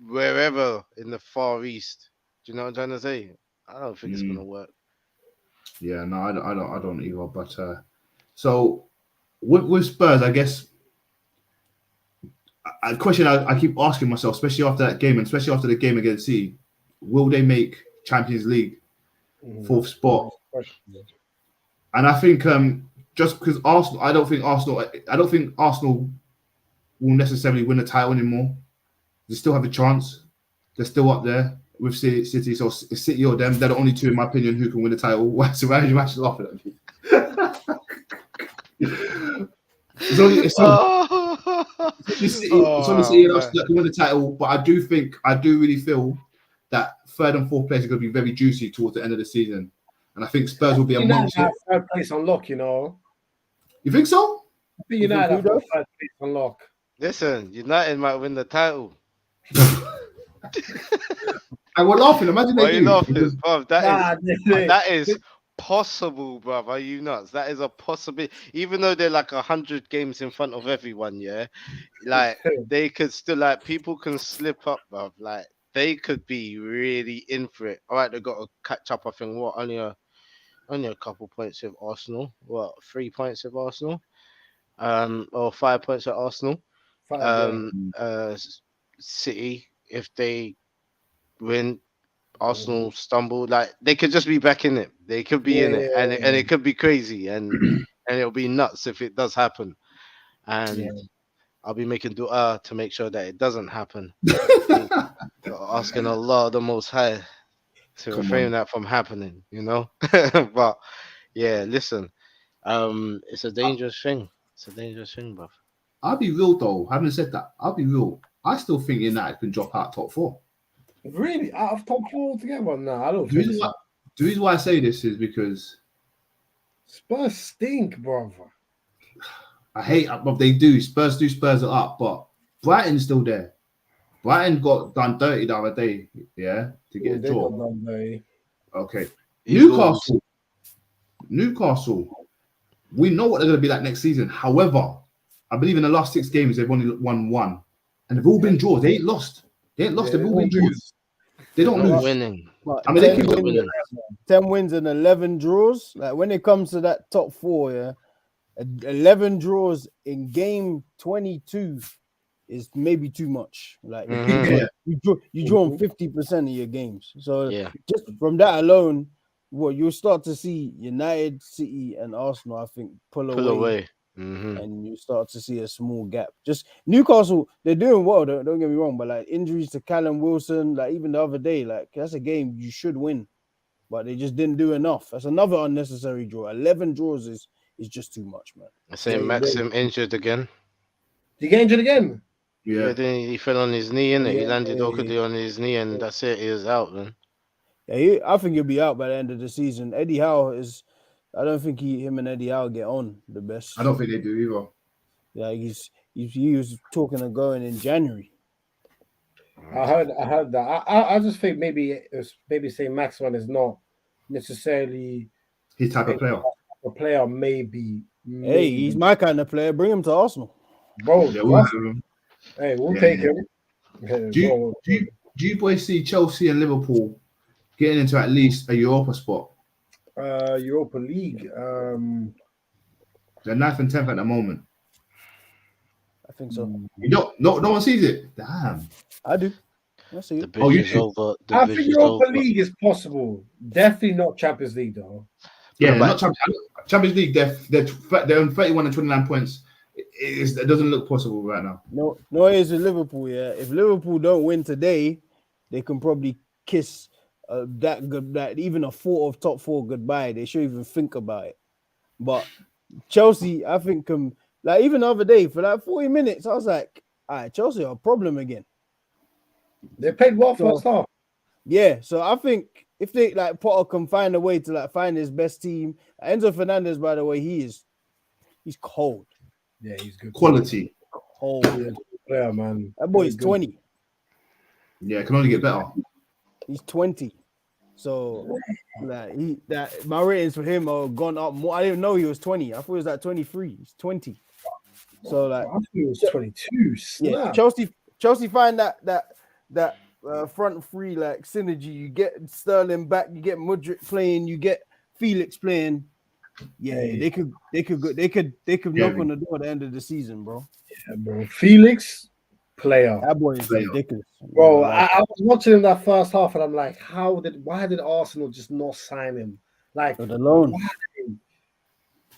wherever in the Far East, do you know what I'm trying to say? I don't think it's gonna work. Yeah, no, I don't either. But so with Spurs, I guess a question I keep asking myself, especially after that game, and especially after the game against City, will they make Champions League? 4th spot, and I think just because Arsenal, I don't think Arsenal will necessarily win the title anymore. They still have a chance. They're still up there with City. So City or them, they're the only two, in my opinion, who can win the title. So why are you actually laughing at me? It's only City and us that can win the title. But I do really feel that 3rd and 4th place are going to be very juicy towards the end of the season. And I think Spurs will be amongst it. 3rd place on lock, You think so? I think United have 3rd place on lock. Listen, United might win the title. And we're laughing. Imagine Why they are you do. laughing, bro? Nah, That is possible, bruv. Are you nuts? That is a possibility. Even though they're like 100 games in front of everyone, yeah. Like they could still like people can slip up, bruv. Like they could be really in for it. All right, they got to catch up. I think what only a couple points with Arsenal. What 3 points with Arsenal? Or 5 points with Arsenal. Five, yeah. City if they win. Arsenal stumble, like they could just be back in it. They could be in it, and it could be crazy, and it'll be nuts if it does happen. And I'll be making dua to make sure that it doesn't happen. Asking Allah the Most High to Come refrain on. that from happening, you know. But yeah, listen, it's a dangerous thing. It's a dangerous thing, bruv. I'll be real though. Having said that, I'll be real. I still think United can drop out top 4. Really? Out of top 4 altogether? No, I don't The think reason, so. why, the reason why I say this is because Spurs stink, brother. I hate, but they do. Spurs it up, but Brighton's still there. Brighton got done dirty the other day, yeah, to get a They draw. got done dirty. Okay. Eagles. Newcastle. We know what they're going to be like next season. However, I believe in the last 6 games they've only won 1, and they've all been draws. They ain't lost. They've all been draws. They don't Not lose. winning. But I mean, they 10 keep wins, 10 wins and 11 draws. Like when it comes to that top 4, yeah, 11 draws in game 22 is maybe too much. Like Mhm. you draw on 50% of your games. So Yeah. just from that alone, you'll start to see United, City, and Arsenal, I think, pull away. Mhm. And you start to see a small gap. Just Newcastle, they're doing well. Don't get me wrong, but like injuries to Callum Wilson, like even the other day, like that's a game you should win, but they just didn't do enough. That's another unnecessary draw. 11 draws is just too much, man. I say Maxim injured again. Did he get injured again? Yeah, then he fell on his knee, innit? He Yeah, landed awkwardly on his knee, and that's it. He was out, man. Yeah, I think he'll be out by the end of the season. Eddie Howe is. I don't think him and Eddie Howe get on the best. I don't think they do either. Yeah, he was talking of going in January. I heard that. I just think maybe say Maxwell is not necessarily His type of player. a player. Maybe. Hey, he's my kind of player. Bring him to Arsenal, bro. Yeah, we'll have him. Hey, we'll take him. Do you boys see Chelsea and Liverpool getting into at least a Europa spot? Europa League. They're 9th and 10th at the moment. I think so. You don't. No one sees it. Damn. I do. I see The it. bridge you is do? over. The I bridge think is Europa over. League is possible. Definitely not Champions League though. Yeah, But- not Champions League. They're on 31 and 29 points. It doesn't look possible right now. No, it is with Liverpool. Yeah, if Liverpool don't win today, they can probably kiss that even a top 4 goodbye. They should even think about it. But Chelsea, I think, like even the other day for like 40 minutes, I was like, all right, Chelsea are a problem again. They played well first half. Yeah, so I think if they like Potter can find a way to like find his best team. Enzo Fernandez, by the way, he's cold. Yeah, he's good. Quality. Cold. Yeah, man. That boy is 20. Yeah, it can only get better. He's 20. So like my ratings for him are gone up more. I didn't know he was 20. I thought he was like 23. He's 20. So like I thought he was 22. yeah, Snap. Chelsea find that front three like synergy. You get Sterling back, you get Mudryk playing, you get Felix playing. Yeah, they could knock on the door at the end of the season, bro. Yeah, bro. Felix, player. That boy is ridiculous, Bro. Like, I was watching him that first half, and I'm like, why did Arsenal just not sign him? Like the loan.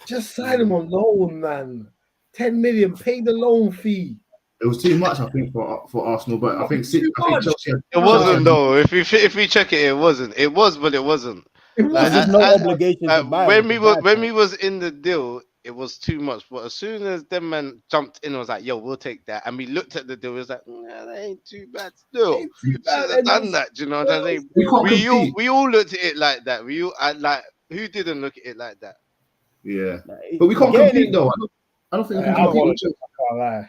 Just sign him on loan, man. 10 million, pay the loan fee. It was too much, I think, for Arsenal. But I think Chelsea. It wasn't though. If we check it, it wasn't. It was, but it wasn't. There's just no obligation to buy. When we was in the deal, it was too much. But as soon as them man jumped in, I was like, "Yo, we'll take that." And we looked at the deal. It was like, "Nah, that ain't too bad still. Should have done that." Do you know what I mean? We all looked at it like that. Who didn't look at it like that? Yeah, but we can't compete though. I don't think we can compete. I can't lie.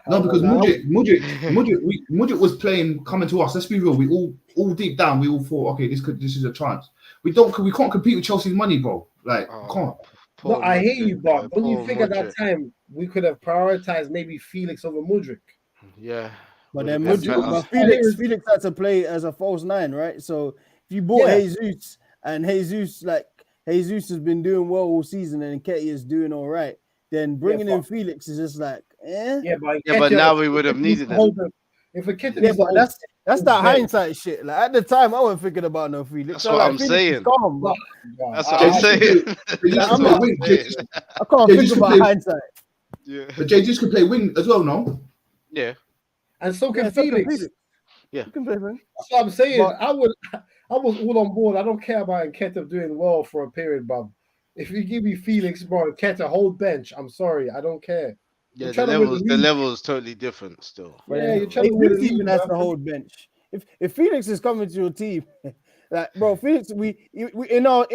No, because Now, Mudrik was playing coming to us. Let's be real. We all deep down, we all thought, okay, this is a chance. We can't compete with Chelsea's money, bro. Like, can't. no, Poor I hear Mudryk, you, but don't you poor think at that Mudryk. time we could have prioritized maybe Felix over Mudrik? Yeah. But Would've then been Mudryk, better. but Felix had to play as a false nine, right? So if you bought Yeah. Jesus and Jesus has been doing well all season and Nketiah is doing all right, then bringing in Felix is just like, eh. Yeah, but Yeah, but Nketiah- now we would have Nketiah needs needed to him. hold the- If Nketiah Yeah, needs to but hold that's that bench. hindsight shit. Like at the time, I wasn't thinking about no Felix. That's I'm what like, I'm Felix is saying. calm, bro. That's what I'm Jesus saying. could play- That's I'm what not I'm wing. saying. I can't Yeah, think just about play- hindsight. Yeah. But Jesus could play wing as well, no? Yeah. And so can Yeah, so can Felix. Felix. Yeah. You can play wing. That's what I'm saying. But- I was all on board. I don't care about Nketiah doing well for a period, but if you give me Felix, bro, Nketiah hold bench, I'm sorry, I don't care. Yeah, You're the trying to win levels, the the league. levels totally different still. But Yeah, then you're trying to win the Jesus even league, has man. to hold bench. If Felix is coming to your team, like bro, Felix, we in our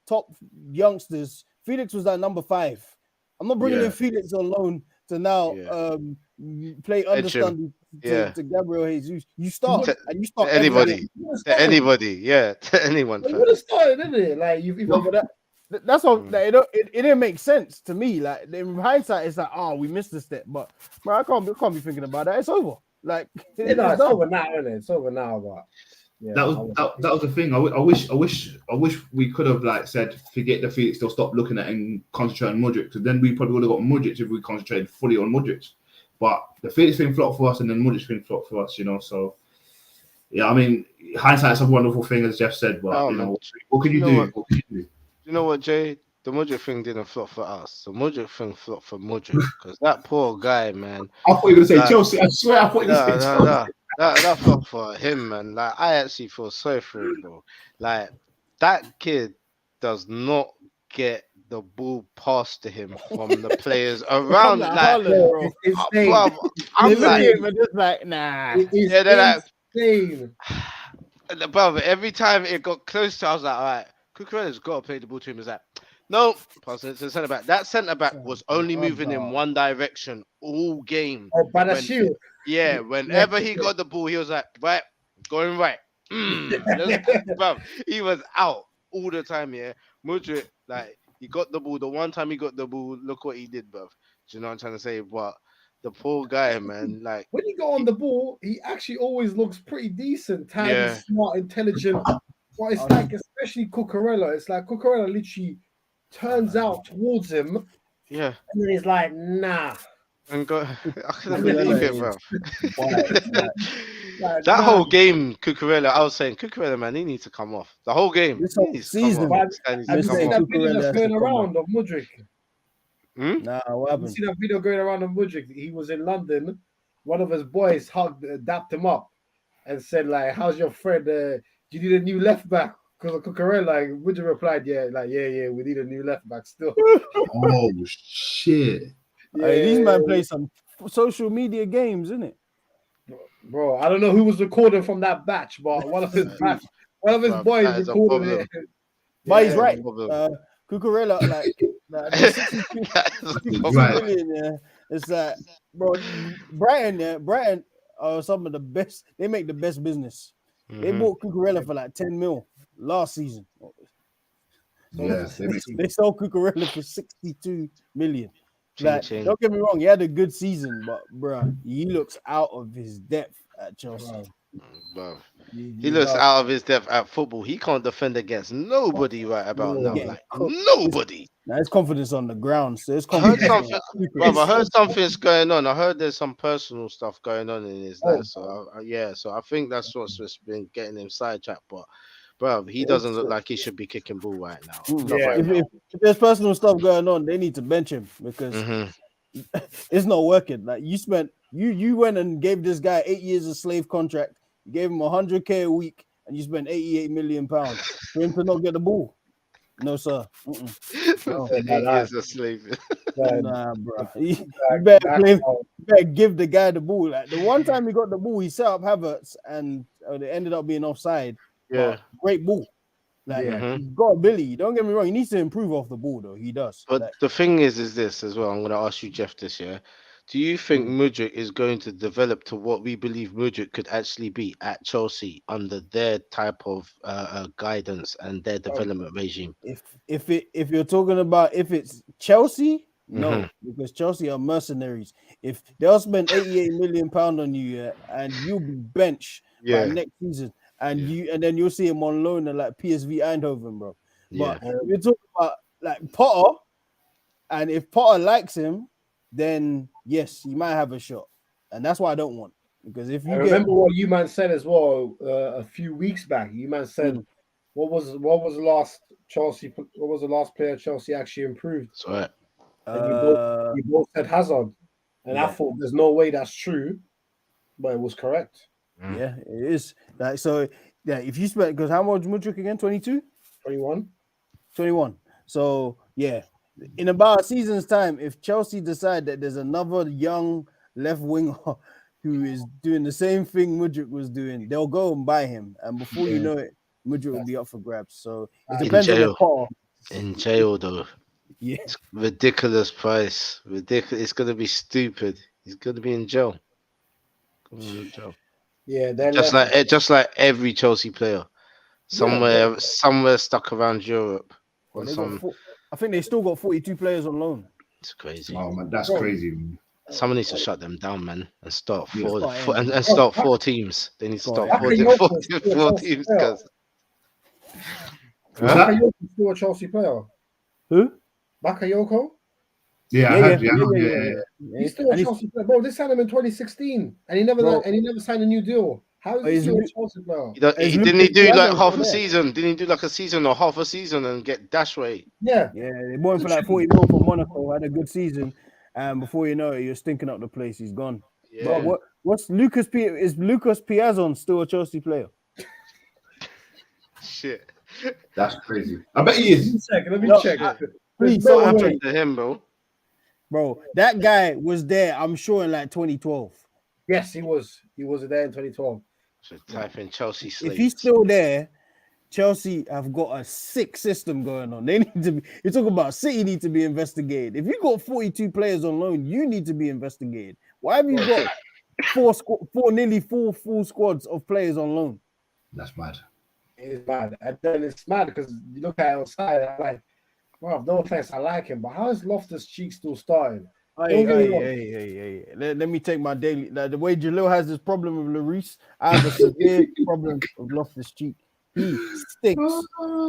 top youngsters, Felix was at number 5. I'm not bringing Yeah. in Felix on loan to now Yeah. play Bench him. understudy Yeah. to Gabriel Jesus. You start To- and you start Anybody. every game. You would've To started. anybody. Yeah. To anyone. You fam. would have started, didn't it? Like you No, but that's all. Mm. Like, it didn't make sense to me. Like in hindsight, it's like, oh, we missed a step. But bro, I can't be thinking about that. It's over. Like yeah, no, it's it's done. over now, isn't it? It's over now, but yeah, That was the thing. I wish we could have like said forget the Felix. They'll stop looking at and concentrate on Mudryk. Because then we probably would have got Mudryk if we concentrated fully on Mudryk. But the Felix thing flopped for us, and then Mudryk thing flopped for us. You know, so yeah. I mean, hindsight's a wonderful thing, as Jeff said. But Oh, you know, man. what can you You do? know what? What can you do? You know what, Jay? The Mudryk thing didn't flop for us. The Mudryk thing flopped for Mudryk. Because that poor guy, man. I thought you were gonna say Like, Chelsea. I swear, I thought you were gonna say Chelsea. That flopped for him, man. Like, I actually feel sorry for him, bro. Like, that kid does not get the ball passed to him from the players around. Like, Like, Haaland, bro. It's insane. bruv, They I'm look like, at him and just like, nah. It is yeah, they're like, insane. bruv, every time it got close to, I was like, all right, Cucurella's got to play the ball to him. Is like, no, passing it to the centre back. That centre back was only moving in one direction all game. Oh, Badashir. Yeah, whenever he got the ball, he was like, right, going right. Bruv, he was out all the time, yeah. Mudryk, like, he got the ball. The one time he got the ball, look what he did, bruv. Do you know what I'm trying to say? But the poor guy, man, like, When he got on the ball, he actually always looks pretty decent, tidy, Yeah. smart, intelligent. But it's like, especially Cucurella, it's like Cucurella literally turns out towards him, yeah. and then he's like, nah. And go, I couldn't Yeah, believe it, yeah. bro. Like, That nah. whole game, Cucurella, I was saying, Cucurella, man, he needs to come off. The whole game. This He whole needs to come season. off. This guy needs Have to you come seen off. that video Cucurella that's has to going come around of Mudryk? Hmm? Nah, what You happened? see that video going around of Mudryk? He was in London. One of his boys hugged, dapped him up, and said, like, "How's your friend? Do you need a new left back?" Because of Cucurella, like, Mudryk replied, "Yeah, we need a new left back still." Oh shit! Hey, these man play some social media games, isn't it? Bro, I don't know who was recording from that batch, but one of his boys Bruv, that is a recorded problem. it. But he's Yeah, right. problem. Cucurella, like the 62 That is a 62 problem. Right. million, yeah. It's like, bro, Brighton are some of the best. They make the best business. They Mhm. bought Cucurella for like 10 mil last season. Yeah, They sold Cucurella for 62 million. Like, Ching, ching. don't get me wrong, he had a good season, but bro, he looks out of his depth at Chelsea. Bruv. He looks out of his depth at football. He can't defend against nobody right about now. Yeah. Like, nobody. Now his confidence on the ground, so his I heard confidence. something, bruv, I heard something's going on. I heard there's some personal stuff going on in his life. So so I think that's what's just been getting him sidetracked. But bruv, he doesn't look like he should be kicking ball right now. Not Yeah. right now. If there's personal stuff going on, they need to bench him because Mhm. it's not working. Like you went and gave this guy 8 years of slave contract. You gave him 100K a week, and you spent 88 million pounds for him to not get the ball. No, sir. No. 8 years of slave. Nah, bro. You better give the guy the ball. Like the one time he got the ball, he set up Havertz, and they ended up being offside. Yeah. But great ball. Like Mhm. he's got ability. Don't get me wrong. He needs to improve off the ball, though. He does. But Like, the thing is this as well. I'm going to ask you, Jeff, this year. Do you think Mudryk is going to develop to what we believe Mudryk could actually be at Chelsea under their type of guidance and their development regime? If you're talking about if it's Chelsea, no, Mhm. because Chelsea are mercenaries. If they'll spend 88 million pound on you, and you'll be benched by Yeah, next season, and Yeah. then you'll see him on loan at like PSV Eindhoven, bro. yeah. But if you're talking about like Potter, and if Potter likes him, then yes, he might have a shot, and that's why I don't want, because if I you get remember what you man said as well a few weeks back. You man said, what was the last Chelsea? What was the last player Chelsea actually improved? That's right. And uh, you both said Hazard, and I yeah. thought there's no way that's true, but it was correct. Yeah, it is. Like, so yeah, if you spend, because how much Mudryk again? 22? 21. 21. So yeah, in about a season's time, if Chelsea decide that there's another young left winger who is doing the same thing Mudryk was doing, they'll go and buy him. And before you know it, Mudryk will be up for grabs. So it In depends on the jail. Potter. In jail, though. Yeah. It's ridiculous price. Ridiculous. It's gonna be stupid. He's gonna be in jail. Yeah, they're Just like every Chelsea player, somewhere stuck around Europe. Well, On they some, got I think they still got 42 players on loan. it's crazy. Oh man, that's crazy. Man. Someone needs to shut them down, man, and start Start start 4 teams. They need to Start start ending. four teams, guys. What's that? Bakayoko's still a Chelsea player. Who? Bakayoko? Yeah, I heard, yeah. He's still a Chelsea player. Bro, they signed him in 2016, and he never signed a new deal. How is he still a Chelsea player? Didn't he do like half a season? Didn't he do like a season or half a season and get dash rate? Yeah. Yeah, they bought him for like 40 mil from Monaco, had a good season, and before you know it, you're stinking up the place. He's gone. Yeah. But what's Lucas is Lucas Piazon still a Chelsea player? Shit. That's crazy. I bet he is. Let me check. Please, What happened to him, bro? That guy was there, I'm sure, in like 2012. Yes, he was. He was there in 2012. Should type in Chelsea slates. If he's still there, Chelsea have got a sick system going on. They need to be. You're talking about City need to be investigated. If you got 42 players on loan, you need to be investigated. Why have you got nearly four full squads of players on loan? That's mad. It's mad. And then it's mad because you look at it outside, I'm like, well, no offense, I like him, but how is Loftus-Cheek still starting? Hey. Let me take my daily. Like, the way Jalil has this problem with Lloris, I have a severe problem with Loftus-Cheek. He stinks.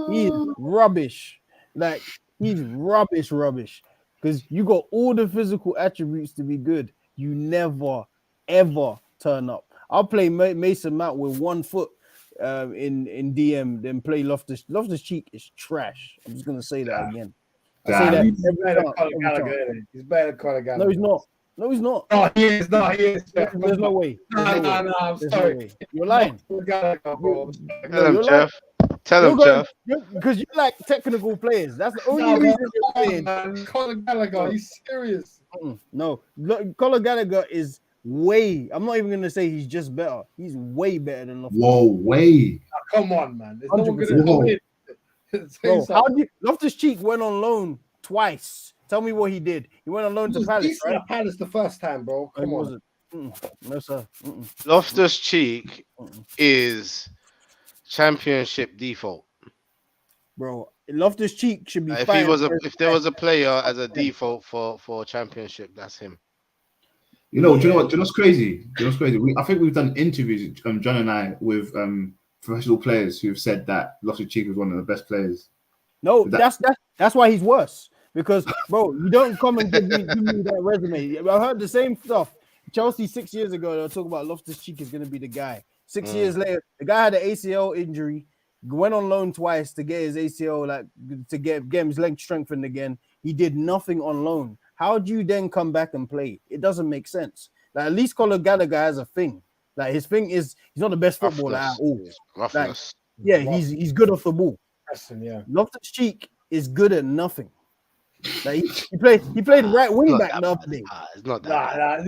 He is rubbish. Like, he's rubbish. Because you got all the physical attributes to be good. You never, ever turn up. I'll play Mason Mount with 1 foot in DM, then play Loftus-Cheek is trash. I'm just gonna say that again. I say that he's better than Conor Gallagher. He's better than Conor Gallagher. No, he's not. No, he's not. No, he is. No, he is. There's no way. No, I'm sorry. You're lying. Tell him, Jeff. Tell him, Jeff. Because you like technical players. That's the only reason you're saying. Conor Gallagher, he's serious. No, Conor Gallagher is way. I'm not even gonna say he's just better. He's way better than Loftus. Whoa, way. Come on, man. There's no one gonna come in. Bro, Loftus-Cheek went on loan twice. Tell me what he did. He went on loan to Palace, right? Palace the first time, bro. Come on. No, sir. Loftus-Cheek is championship default. Bro, Loftus-Cheek should be. If there was a player as a default for championship, that's him. Do you know what's crazy? I think we've done interviews, John and I, with professional players who've said that Loftus-Cheek was one of the best players. No, that's why he's worse. Because, bro, you don't come and give me that resume. I heard the same stuff. Chelsea 6 years ago, they were talking about Loftus-Cheek is going to be the guy. 6 years later, the guy had an ACL injury, went on loan twice to get his ACL, to get his leg strengthened again. He did nothing on loan. How do you then come back and play? It doesn't make sense. Like, at least Conor Gallagher has a thing. Like, his thing is he's not the best footballer at all. Like, yeah, he's good off the ball. Yeah. Loftus-Cheek is good at nothing. Like, he played right wing back the other day. It's not that.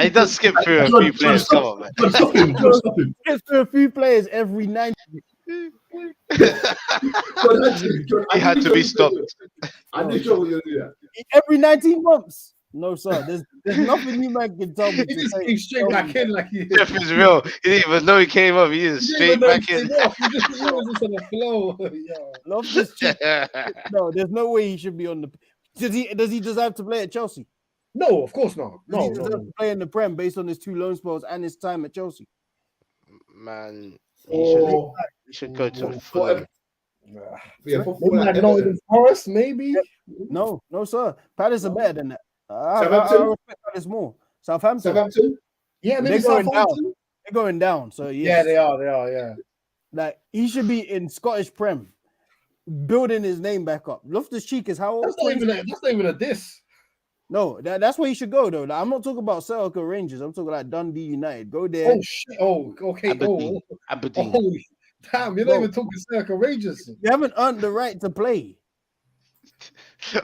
He does skip through a few players. Come on, man. Stop him. He skips through a few players every 90. He had to be stopped. I didn't know what you're doing. Every 19 months. No, sir. There's nothing you man can tell me He to just say. came straight back in like he Jeff is real. He didn't even know he came up. He is He straight didn't even know back he in. came off. He was just on the flow. Yeah. Loftus Cheek. No, there's no way he should be on the. Does he deserve to play at Chelsea? No, of course not. Does he No, deserve to play in the Prem based on his 2 loan spells and his time at Chelsea? Man, Or he should go to for Fulham. yeah, for Maybe like Everton. Nottingham Forest, maybe. No, sir. Palace are better than that. I Southampton? respect Palace more. Southampton. Southampton. Yeah, They're maybe going down. Southampton. They're going down. So yes. Yeah, they are. They are. Yeah. Like he should be in Scottish Prem, building his name back up. Loftus Cheek is how old? That's not even a diss. No, that's where he should go though. Like, I'm not talking about Celtic or Rangers. I'm talking like Dundee United. Go there. Oh shit. Oh, okay. Aberdeen. Aberdeen. Oh, damn. You're not even talking Circle Rangers. You haven't earned the right to play.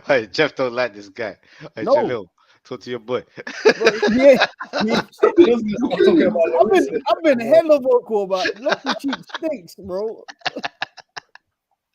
Hey, Jeff don't like this guy. Hey, No. Jeff Hill, talk to your boy. Bro, yeah. Talking about I've been hella vocal about Loftus Cheek stinks, bro.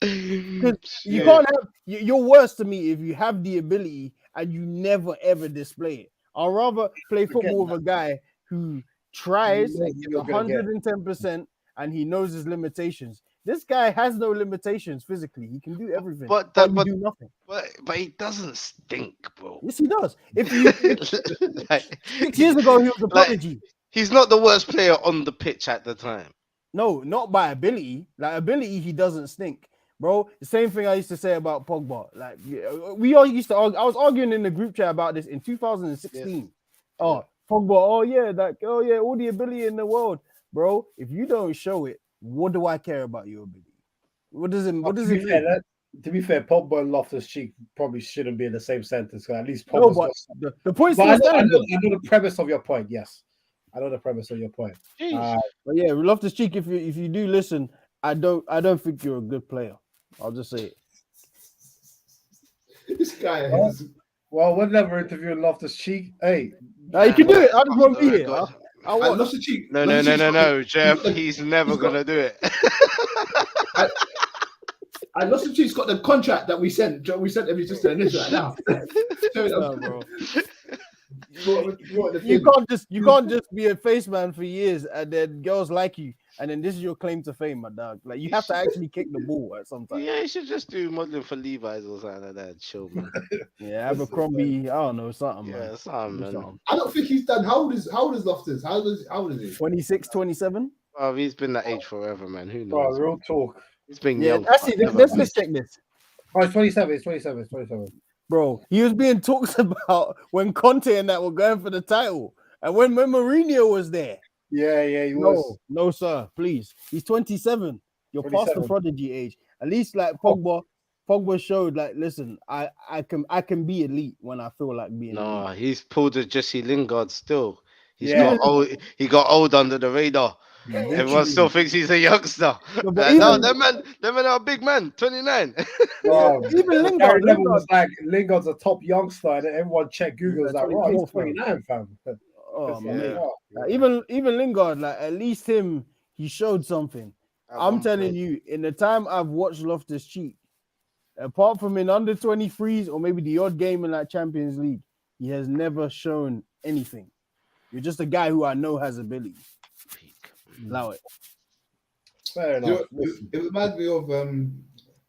Because you can't have you're worse to me if you have the ability and you never ever display it. I'd rather play football with a guy who tries and gives 110% and he knows his limitations. This guy has no limitations physically. He can do everything. But do nothing. But he doesn't stink, bro. Yes, he does. If 6 years ago he was a prodigy. He's not the worst player on the pitch at the time. No, not by ability. Like ability, he doesn't stink. Bro, the same thing I used to say about Pogba. Like we all used to argue. I was arguing in the group chat about this in 2016. Yes. Oh, Pogba, all the ability in the world. Bro, if you don't show it, what do I care about your ability? What does it mean? To be fair, Pogba and Loftus Cheek probably shouldn't be in the same sentence. At least Pogba's the point. I know the premise of your point. Yes, I know the premise of your point. But yeah, Loftus Cheek. If you do listen, I don't think you're a good player. I'll just say it. This guy is... Well, we're never interviewing Loftus Cheek. Hey, you can do it. I just want to be here. Loftus Cheek. No, Jeff. He's never gonna do it. And Loftus Cheek's got the contract that we sent. We sent him just an initial right now. Bro. You can't just be a face man for years and then girls like you and then this is your claim to fame, my dog. Like you have to actually kick the ball at some time. Yeah, you should just do modeling for Levi's or something like that. Chill, man. Yeah, Abercrombie. I don't know something. Yeah, man. something. I don't think he's done. How old is Loftus? How old is he? 26, 27. Oh, he's been that age forever, man. Who knows? Bro, real talk. He's been young. Actually, let's check this. Oh, it's 27. It's 27. It's 27. Bro, he was being talked about when Conte and that were going for the title, and when Mourinho was there. Yeah, he was. No, sir. Please, he's 27. You're 27. Past the prodigy age. At least, like Pogba showed, like, listen, I can be elite when I feel like being. No, elite. He's pulled a Jesse Lingard still. He got old under the radar. Everyone still thinks he's a youngster. No, that man are a big man, 29. Wow. Even Lingard was like Lingard's a top youngster, and everyone checked Google was like, "Wow, he's 29, fam." Oh man, even Lingard, like at least him, he showed something. I'm telling you, in the time I've watched Loftus Cheek, apart from in under 23s or maybe the odd game in like Champions League, he has never shown anything. You're just a guy who I know has ability. Allow it. Fair enough. It reminds me of don't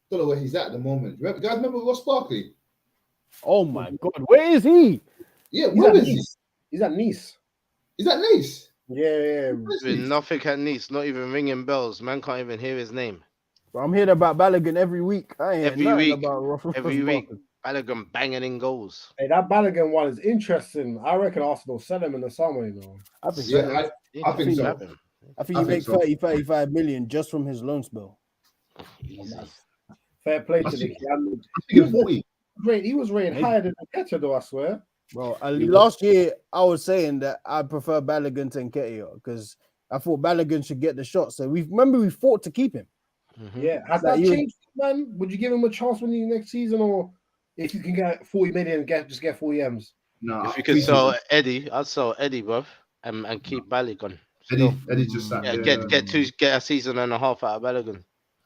know where he's at the moment. Remember Ross Barkley? Oh my God, where is he? Yeah, where is he? He's at Nice. Is that Nice? Yeah. Nothing at Nice, not even ringing bells. Man can't even hear his name. Bro, I'm hearing about Balogun every week. I ain't every week. About every week. Balogun banging in goals. Hey, that Balogun one is interesting. I reckon Arsenal sell him in the summer, you know. I think so. I think so. I think you make 35 million just from his loan spell. Easy. Fair play to the kid. He was rated higher than Nketiah, though, I swear. Well, last year I was saying that I prefer Balogun to Nketiah because I thought Balogun should get the shot. So we fought to keep him. Mm-hmm. Yeah, has that changed, man? Would you give him a chance when next season, or if you can get 40 million, just get 40 M's? No, if you could sell Eddie, I'd sell Eddie, bro, and keep Balogun. Eddie just get a season and a half out of Balogun.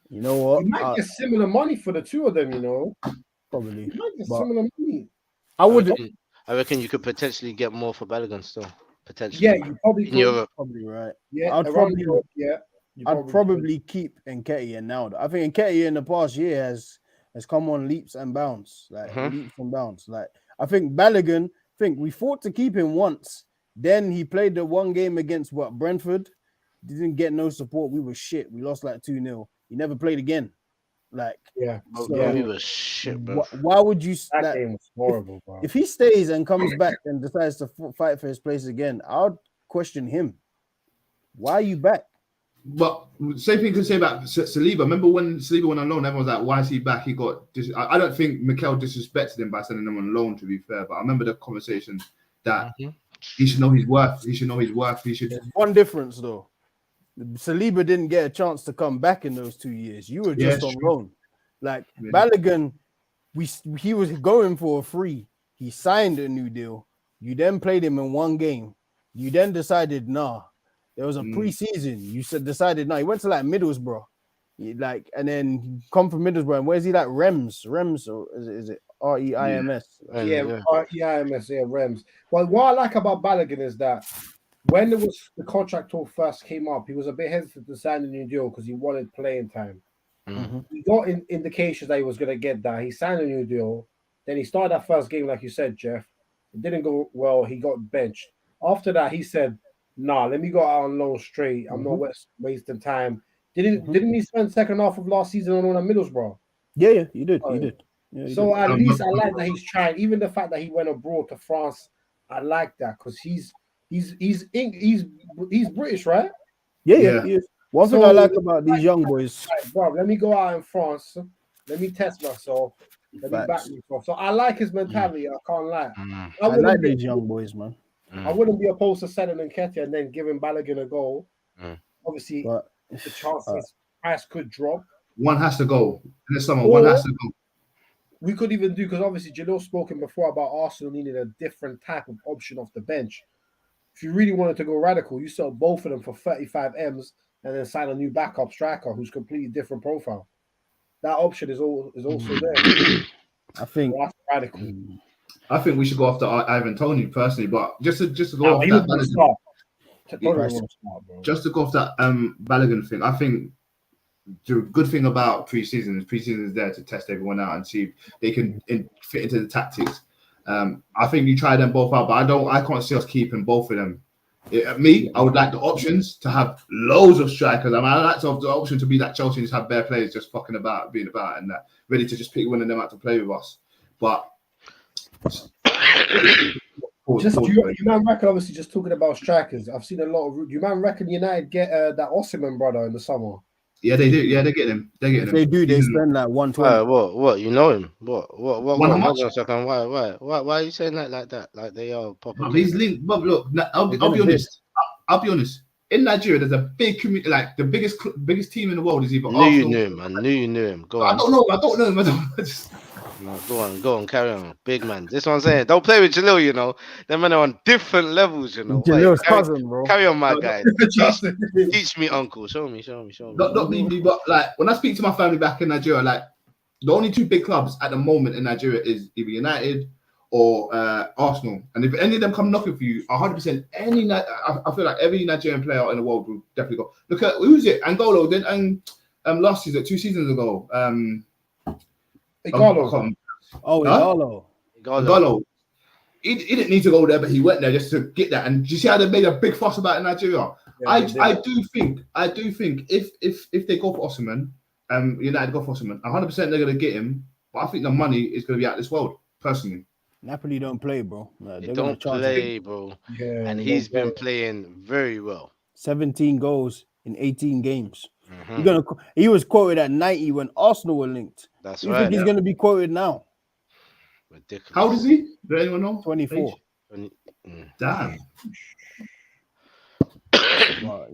You know what? You might get similar money for the two of them, you know. Probably. You might get similar money. I would. I reckon you could potentially get more for Balogun still. Potentially. Yeah, you probably In could. Europe. Probably right. Yeah, I'd around probably Europe, yeah. You I'd could. probably keep Nketiah now. I think Nketiah in the past year has come on leaps and bounds, like Mhm. leaps and bounds. Like I think Balogun, we fought to keep him once. Then he played the one game against Brentford. Didn't get no support. We were shit. We lost like 2-0. He never played again. Like Yeah, Bro, yeah. we were shit, bro. why would you That like game was horrible, bro. if he stays and comes back and decides to fight for his place again? I'd question him. Why are you back? But same thing you could say about Saliba. Remember when Saliba went on loan? Everyone was like, "Why is he back?" He got. I don't think Mikel disrespected him by sending him on loan. To be fair, but I remember the conversation that he should know his worth. He should know his worth. He should. There's one difference though. Saliba didn't get a chance to come back in those 2 years. You were just on loan. Like Balogun, he was going for a free. He signed a new deal. You then played him in one game. You then decided, nah. There was a preseason. You decided, nah. He went to like Middlesbrough. And then come from Middlesbrough. And where's he like? Rems, or is it Reims? Yeah, Reims, yeah, Rems. Well, what I like about Balogun is that when the contract talk first came up, he was a bit hesitant to sign a new deal because he wanted playing time. He got indications that he was going to get that. He signed a new deal. Then he started that first game, like you said, Jeff. It didn't go well. He got benched. After that, he said, "Nah, let me go out on loan straight. I'm not wasting time." Didn't he spend second half of last season on Middlesbrough? Yeah, he did. He did. Yeah, so at least I like that he's trying. Even the fact that he went abroad to France, I like that because he's British, right? Yeah. He is. One thing I like about these young boys, right, bro, let me go out in France. Let me test myself. Let me back myself. So I like his mentality. I can't lie. I like these young boys, man. I wouldn't be opposed to selling Nketiah and then giving Balogun a goal. Obviously, the chances price could drop. One has to go in the summer. One has to go. We could even do because obviously Jalil's spoken before about Arsenal needed a different type of option off the bench. If you really wanted to go radical, you sell both of them for 35 M's and then sign a new backup striker who's completely different profile. That option is also there. I think that's radical. I think we should go after Ivan Toney personally, but just to go off that just to go off that Balogun thing, I think the good thing about preseason is there to test everyone out and see if they can fit into the tactics. I think you try them both out, but I can't see us keeping both of them. I would like the options to have loads of strikers. I like to have the option to be like Chelsea and just have bare players just fucking about, being about, and ready to just pick one of them out to play with us. But you man reckon, obviously, just talking about strikers, I've seen a lot of. You man reckon United get that Osimhen brother in the summer? Yeah, they do. Yeah, they get him. They spend like 120. What? You know him? What? Hold on a second. Why are you saying that like that? Like they are proper. He's linked. But look, I'll be honest. I'll be honest. In Nigeria, there's a big community. Like the biggest team in the world is either Arsenal. You knew him. I knew you knew him. Go on. I don't know him. No, go on, carry on. Big man. This is what I'm saying. Don't play with Jalil, you know. Them men are on different levels, you know. Jalil's cousin, bro. Carry on, my guy. Teach me, uncle. Show me. Not me, but like when I speak to my family back in Nigeria, like the only two big clubs at the moment in Nigeria is either United or Arsenal. And if any of them come knocking for you, 100%, I feel like every Nigerian player in the world will definitely go. Look at who's it? Angolo did, and last season, 2 seasons ago. Igalo. Igalo. He didn't need to go there, but he went there just to get that. And do you see how they made a big fuss about it in Nigeria? Yeah, I do think if they go for Osimhen, United go for Osimhen, 100% they're going to get him. But I think the money is going to be out of this world, personally. Napoli don't play, bro. They don't play, bro. Yeah, and he's been playing very well. 17 goals in 18 games. He was quoted at 90 when Arsenal were linked. That's right. You think he's going to be quoted now? Ridiculous. How old is he? Does anyone know? 24. Damn.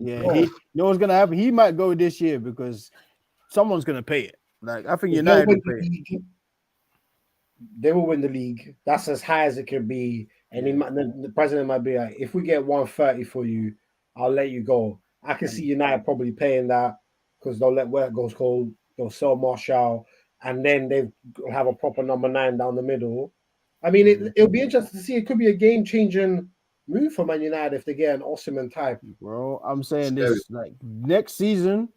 Yeah, you know what's going to happen? He might go this year because someone's going to pay it. Like I think United will pay it. They will win the league. That's as high as it can be. And the president might be like, if we get 130 for you, I'll let you go. I can see United probably paying that because they'll let where it goes cold. They'll sell Martial, and then they have a proper number 9 down the middle. I mean, it'll be interesting to see. It could be a game-changing move for Man United if they get an Osimhen type. Bro, I'm saying Scary. this like next season,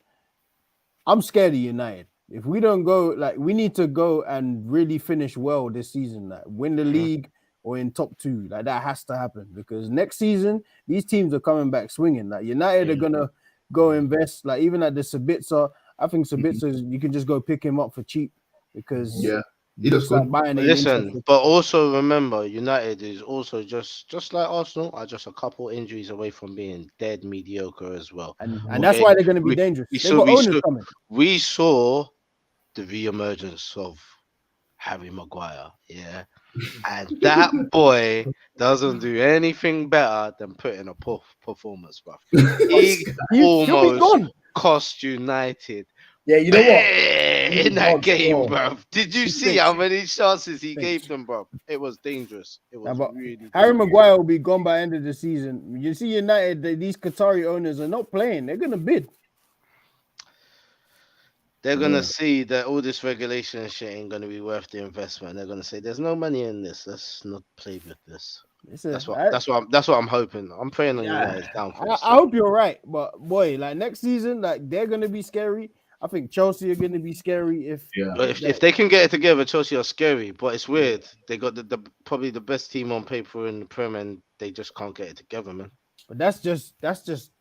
I'm scared of United. If we don't go, like, we need to go and really finish well this season, like win the league or in top 2. Like that has to happen because next season these teams are coming back swinging. Like United are gonna go invest. Like even at the Sabitzer, I think Sabitzer you can just go pick him up for cheap because Yeah, he looks like good. buying an Listen, interested- but also remember, United is also just like Arsenal, are just a couple injuries away from being dead mediocre as well. and Okay. that's why they're gonna be We, dangerous. we They saw got we owners saw coming. we saw the re-emergence of Harry Maguire, yeah, and that boy doesn't do anything better than put in a poor performance, bruv. He He'll be almost gone. cost United Yeah, you know what? in that game, Still. bruv. Did you He see stinks. how many chances he Stinks. gave them, bruv? It was dangerous. It was But really Harry dangerous. Maguire will be gone by end of the season. You see, United, these Qatari owners are not playing. They're gonna bid. They're gonna Yeah. see that all this regulation and shit ain't gonna be worth the investment. They're gonna say there's no money in this. Let's not play with this. That's what I'm hoping. I'm praying on United's downfall. I hope you're right, but boy, like next season, like they're gonna be scary. I think Chelsea are gonna be scary if But if they can get it together, Chelsea are scary. But it's weird. They got the probably the best team on paper in the Prem, and they just can't get it together, man. But that's just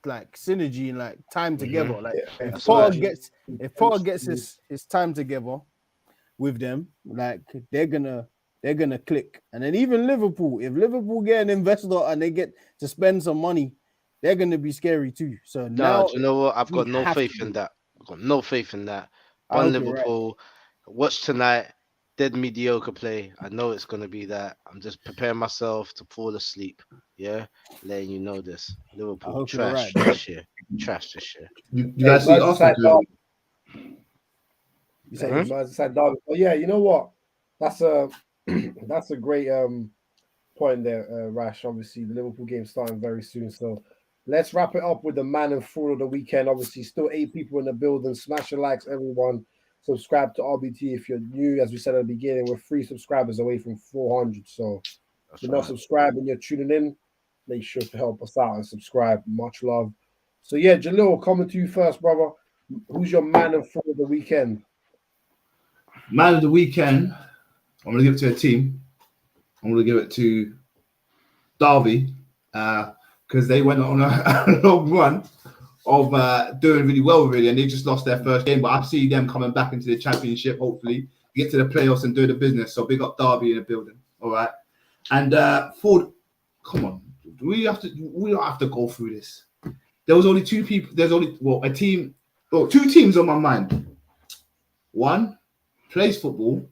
like synergy and like time together. Like if That's Potter right. gets his time together with them, like they're gonna click. And then even Liverpool, if Liverpool get an investor and they get to spend some money, they're gonna be scary too. So No, now do you know what? I've we got no have faith to in do. that. I've got no faith in that. I On hope you're right. Liverpool, watch tonight. Dead mediocre play. I know it's gonna be that. I'm just preparing myself to fall asleep. Yeah, letting you know this. Liverpool hope you're trash right, bro. this year. Trash this year. You guys see Arsenal Merseyside today? derby. You say Merseyside derby. Oh yeah, you know what? That's a that's a great point there, Rash. Obviously, the Liverpool game starting very soon, so let's wrap it up with the man and fraud of the weekend. Obviously, still 8 people in the building. Smash your likes, everyone. Subscribe to RBT if you're new. As we said at the beginning, we're 3 subscribers away from 400. So if you're not subscribed and you're tuning in, make sure to help us out and subscribe. Much love. So yeah, Jalil, coming to you first, brother. Who's your man and fraud of the weekend? Man of the weekend, I'm going to give it to a team. I'm going to give it to Derby because they went on a long run of doing really well, really, and they just lost their first game. But I see them coming back into the championship, hopefully, get to the playoffs and do the business. So big up Derby in the building. All right. And Ford, come on. We don't have to go through this. There was only 2 people. There's only two teams on my mind. One plays football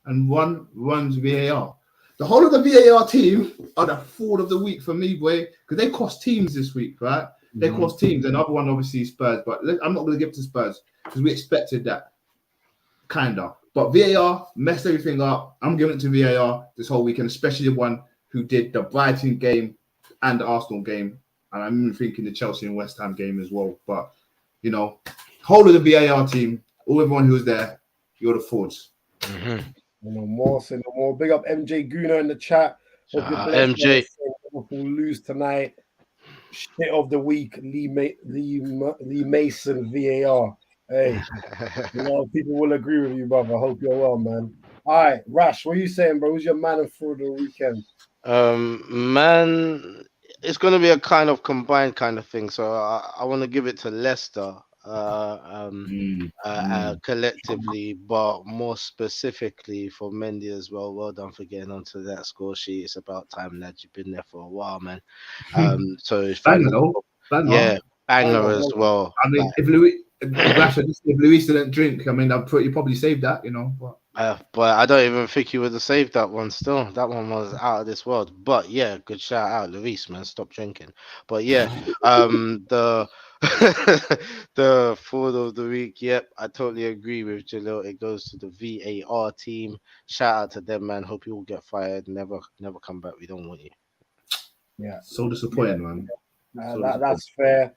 and one runs VAR. The whole of the VAR team are the fraud of the week for me, boy, because they cost teams this week, right? They cost teams. Another one, obviously, Spurs, but I'm not going to give it to Spurs because we expected that, kind of. But VAR messed everything up. I'm giving it to VAR this whole weekend, especially the one who did the Brighton game and the Arsenal game. And I'm even thinking the Chelsea and West Ham game as well. But, you know, whole of the VAR team, everyone who was there, you're the frauds. No more. Big up MJ Guna in the chat. Hope you're blessed. MJ. Liverpool lose tonight. Shit of the week. Lee Mason VAR. Hey, a lot of people will agree with you, brother. I hope you're well, man. All right, Rash, what are you saying, bro? Who's your man and fraud of the weekend? Man, it's gonna be a kind of combined kind of thing. So I want to give it to Leicester. Collectively, but more specifically for Mendy as well. Well done for getting onto that score sheet. It's about time that you've been there for a while, man. So it's Banger, though. Banger. Banger as well. I mean, if Luis didn't drink, I mean, you probably saved that, you know. But I don't even think you would have saved that one still. That one was out of this world. But yeah, good shout out, Luis, man. Stop drinking. But yeah, the the fraud of the week. Yep, I totally agree with Jalil. It goes to the VAR team. Shout out to them, man. Hope you all get fired. Never come back. We don't want you. Yeah. So disappointing, man. That's fair.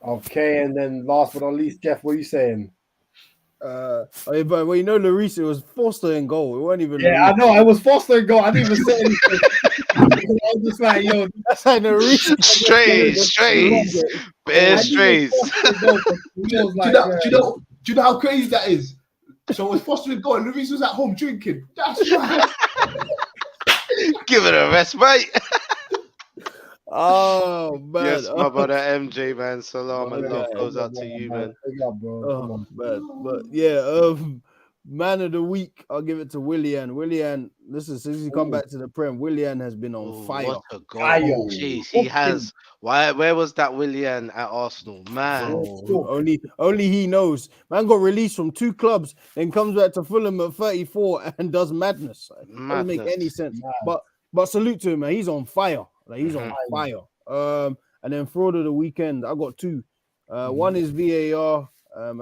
Okay, and then last but not least, Jeff, what are you saying? But you know, Lloris, it was Foster in goal. It wasn't even. Yeah, Lloris. I know. I was Foster and goal. I didn't even say anything. I was just like, yo, That's like Lloris. Strays, bare I knew it strays. was Foster and goal. He was Do like, you know how crazy that is? So was Foster in goal, Luis was at home drinking. That's right. Give it a rest, mate. Oh man. Yes, my brother MJ, man. Salam and love Okay. goes out to you, man. big up, bro. Come Oh on. man. But yeah, man of the week, I'll give it to Willian. Willian, listen, since he come back to the Prem, Willian has been on Oh, fire. what a goal. Fire. Jeez, he has. Where was that Willian at Arsenal? Man. Oh, only he knows. Man got released from 2 clubs, then comes back to Fulham at 34 and does madness. Doesn't make any sense. But salute to him, man. He's on fire. Like he's on fire. And then fraud of the weekend, I got 2. One is VAR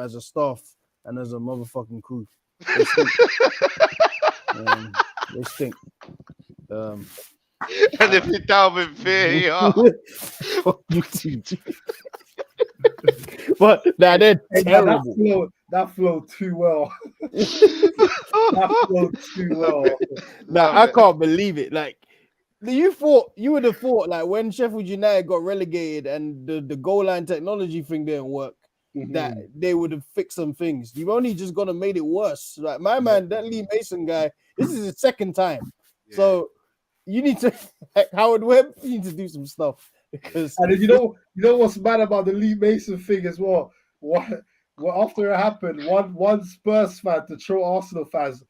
as a staff and as a motherfucking crew. They stink. They stink. And if you're down with VAR, Fuck you too. But nah, they're terrible. That flowed too well. That flowed too well. Nah, I can't believe it. Like you would have thought like when Sheffield United got relegated and the goal line technology thing didn't work, that they would have fixed some things. You've only just gonna made it worse. Like my man, that Lee Mason guy, this is his second time. Yeah. So you need to like Howard Webb, you need to do some stuff. Because and you know what's bad about the Lee Mason thing as well? What after it happened, one Spurs fan to troll Arsenal fans,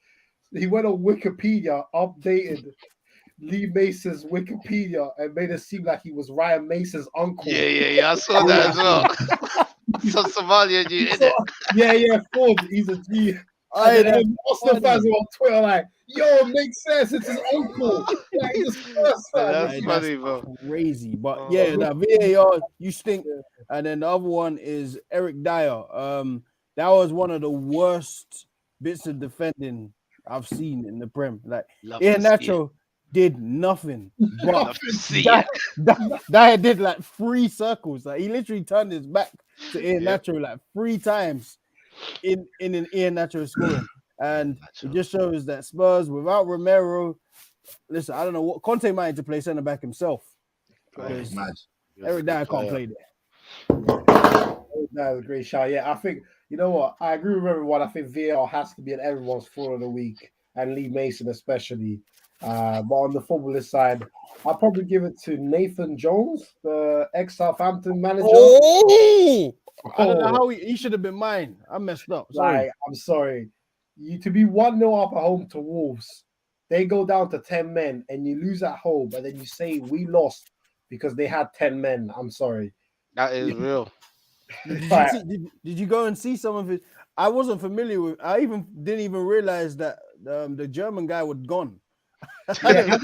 he went on Wikipedia, updated Lee Mason's Wikipedia, and made it seem like he was Ryan Mason's uncle. Yeah. I saw that as well. Some Somalian dude, isn't it? Yeah, Ford. He's a G. And Arsenal fans are on Twitter like, yo, it makes sense. It's his uncle. Like, he's Spurs fan. That's funny, bro. Crazy. But yeah, that VAR, you stink. And then the other one is Eric Dyer. That was one of the worst bits of defending I've seen in the Prem. Like, Ian Nacho did nothing. But that did like 3 circles. Like, he literally turned his back to Ian Nacho like 3 times in an Ian Nacho scoring. And it just shows that Spurs, without Romero, listen, I don't know what Conte might have to play centre back himself. Because Eric Dyer can't play there. That was a great shot. Yeah, I think, you know what? I agree with everyone. I think VAR has to be in everyone's fraud of the week, and Lee Mason especially. But on the footballer's side, I'll probably give it to Nathan Jones, the ex-Southampton manager. I don't know how he should have been mine. I messed up. Sorry. Like, I'm sorry. You to be 1-0 up at home to Wolves, they go down to 10 men, and you lose at home, and then you say we lost because they had 10 men. I'm sorry. That is real. Did you go and see some of it? I wasn't familiar with. I didn't even realize that the German guy was gone. I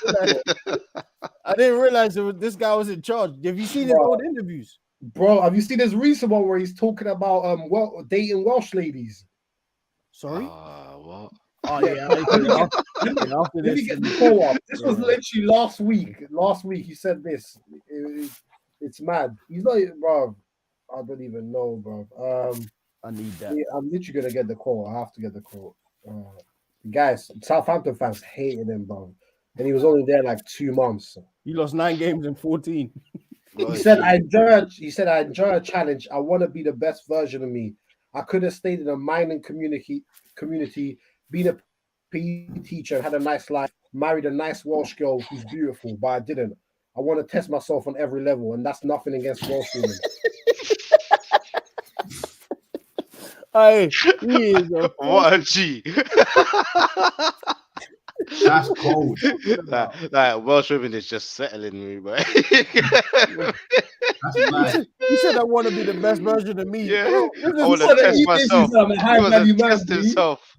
didn't realize this guy was in charge. Have you seen his old interviews? Bro, have you seen this recent one where he's talking about dating Welsh ladies? Sorry? What? Oh yeah. Let me get the call up. This was literally last week. Last week he said this. It's mad. He's not, bro. I don't even know, bro. I need that. Yeah, I'm literally gonna get the call. I have to get the call. Guys, Southampton fans hated him, bro. And he was only there like 2 months. He lost 9 games in 14. He said, I enjoy a challenge. I want to be the best version of me. I could have stayed in a mining community, been a PE teacher and had a nice life, married a nice Welsh girl who's beautiful, but I didn't. I want to test myself on every level, and that's nothing against Welsh women. What a G. That's cold. Like Welsh women is just settling me, bro. That's nice. He said, I want to be the best version of me. Yeah. I want to test myself. He wants to test himself.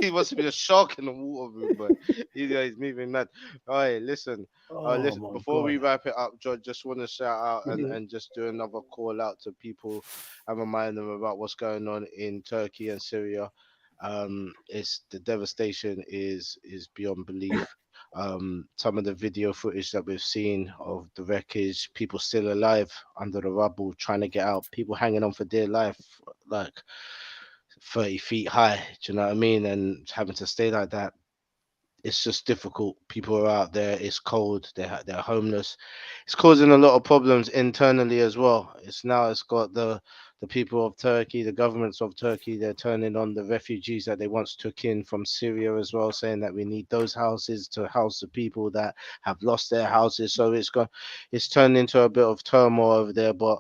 He wants to be a shark in the water, bro. He's moving mad. All right, listen. Before we wrap it up, George, just want to shout out and just do another call out to people and remind them about what's going on in Turkey and Syria. It's the devastation is beyond belief. Some of the video footage that we've seen of the wreckage, people still alive under the rubble trying to get out, people hanging on for dear life, like 30 feet high. Do you know what I mean? And having to stay like that, it's just difficult. People are out there. It's cold. They're homeless. It's causing a lot of problems internally as well. It's got the people of Turkey, the governments of Turkey. They're turning on the refugees that they once took in from Syria as well, saying that we need those houses to house the people that have lost their houses. So it's turned into a bit of turmoil over there. But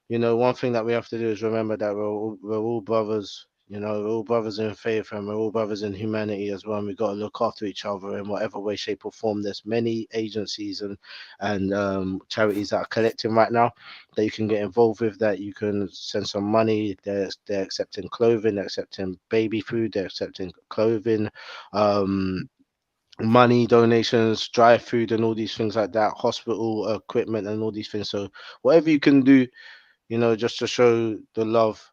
you know, one thing that we have to do is remember that we're all brothers. You know, we're all brothers in faith and we're all brothers in humanity as well. And we've got to look after each other in whatever way, shape, or form. There's many agencies and charities that are collecting right now that you can get involved with, that you can send some money. They're accepting clothing, they're accepting baby food, they're accepting clothing, money donations, dry food, and all these things like that, hospital equipment, and all these things. So whatever you can do, you know, just to show the love,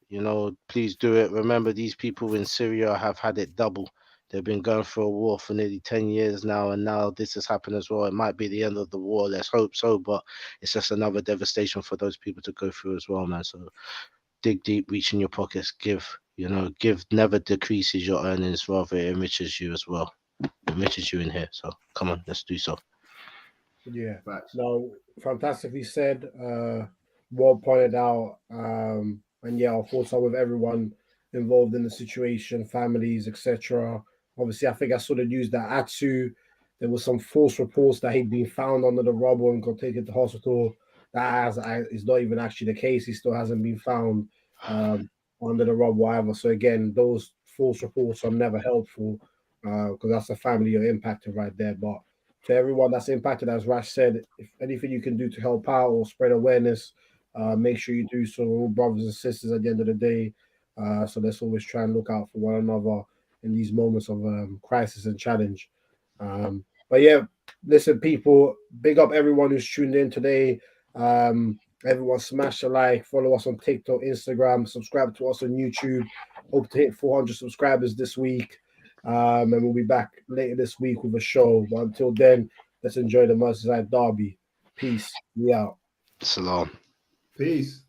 you know, please do it. Remember, these people in Syria have had it double. They've been going through a war for nearly 10 years now, and now this has happened as well. It might be the end of the war, let's hope so, but it's just another devastation for those people to go through as well, man. So dig deep, reach in your pockets, give, you know, give never decreases your earnings, rather it enriches you as well. It enriches you in here. So come on, let's do so. Yeah. Facts. No, fantastically said. Well pointed out. And yeah, our thoughts are with everyone involved in the situation, families, etc. Obviously, I think I saw the news that Atsu, there was some false reports that he'd been found under the rubble and got taken to hospital. Is not even actually the case. He still hasn't been found under the rubble either. So again, those false reports are never helpful because that's the family you're impacted right there. But to everyone that's impacted, as Rash said, if anything you can do to help out or spread awareness, make sure you do so. We're all brothers and sisters at the end of the day. So let's always try and look out for one another in these moments of crisis and challenge. But yeah, listen, people, big up everyone who's tuned in today. Everyone smash a like, follow us on TikTok, Instagram, subscribe to us on YouTube. Hope to hit 400 subscribers this week. And we'll be back later this week with a show. But until then, let's enjoy the Merseyside derby. Peace. We out. Salam. Peace.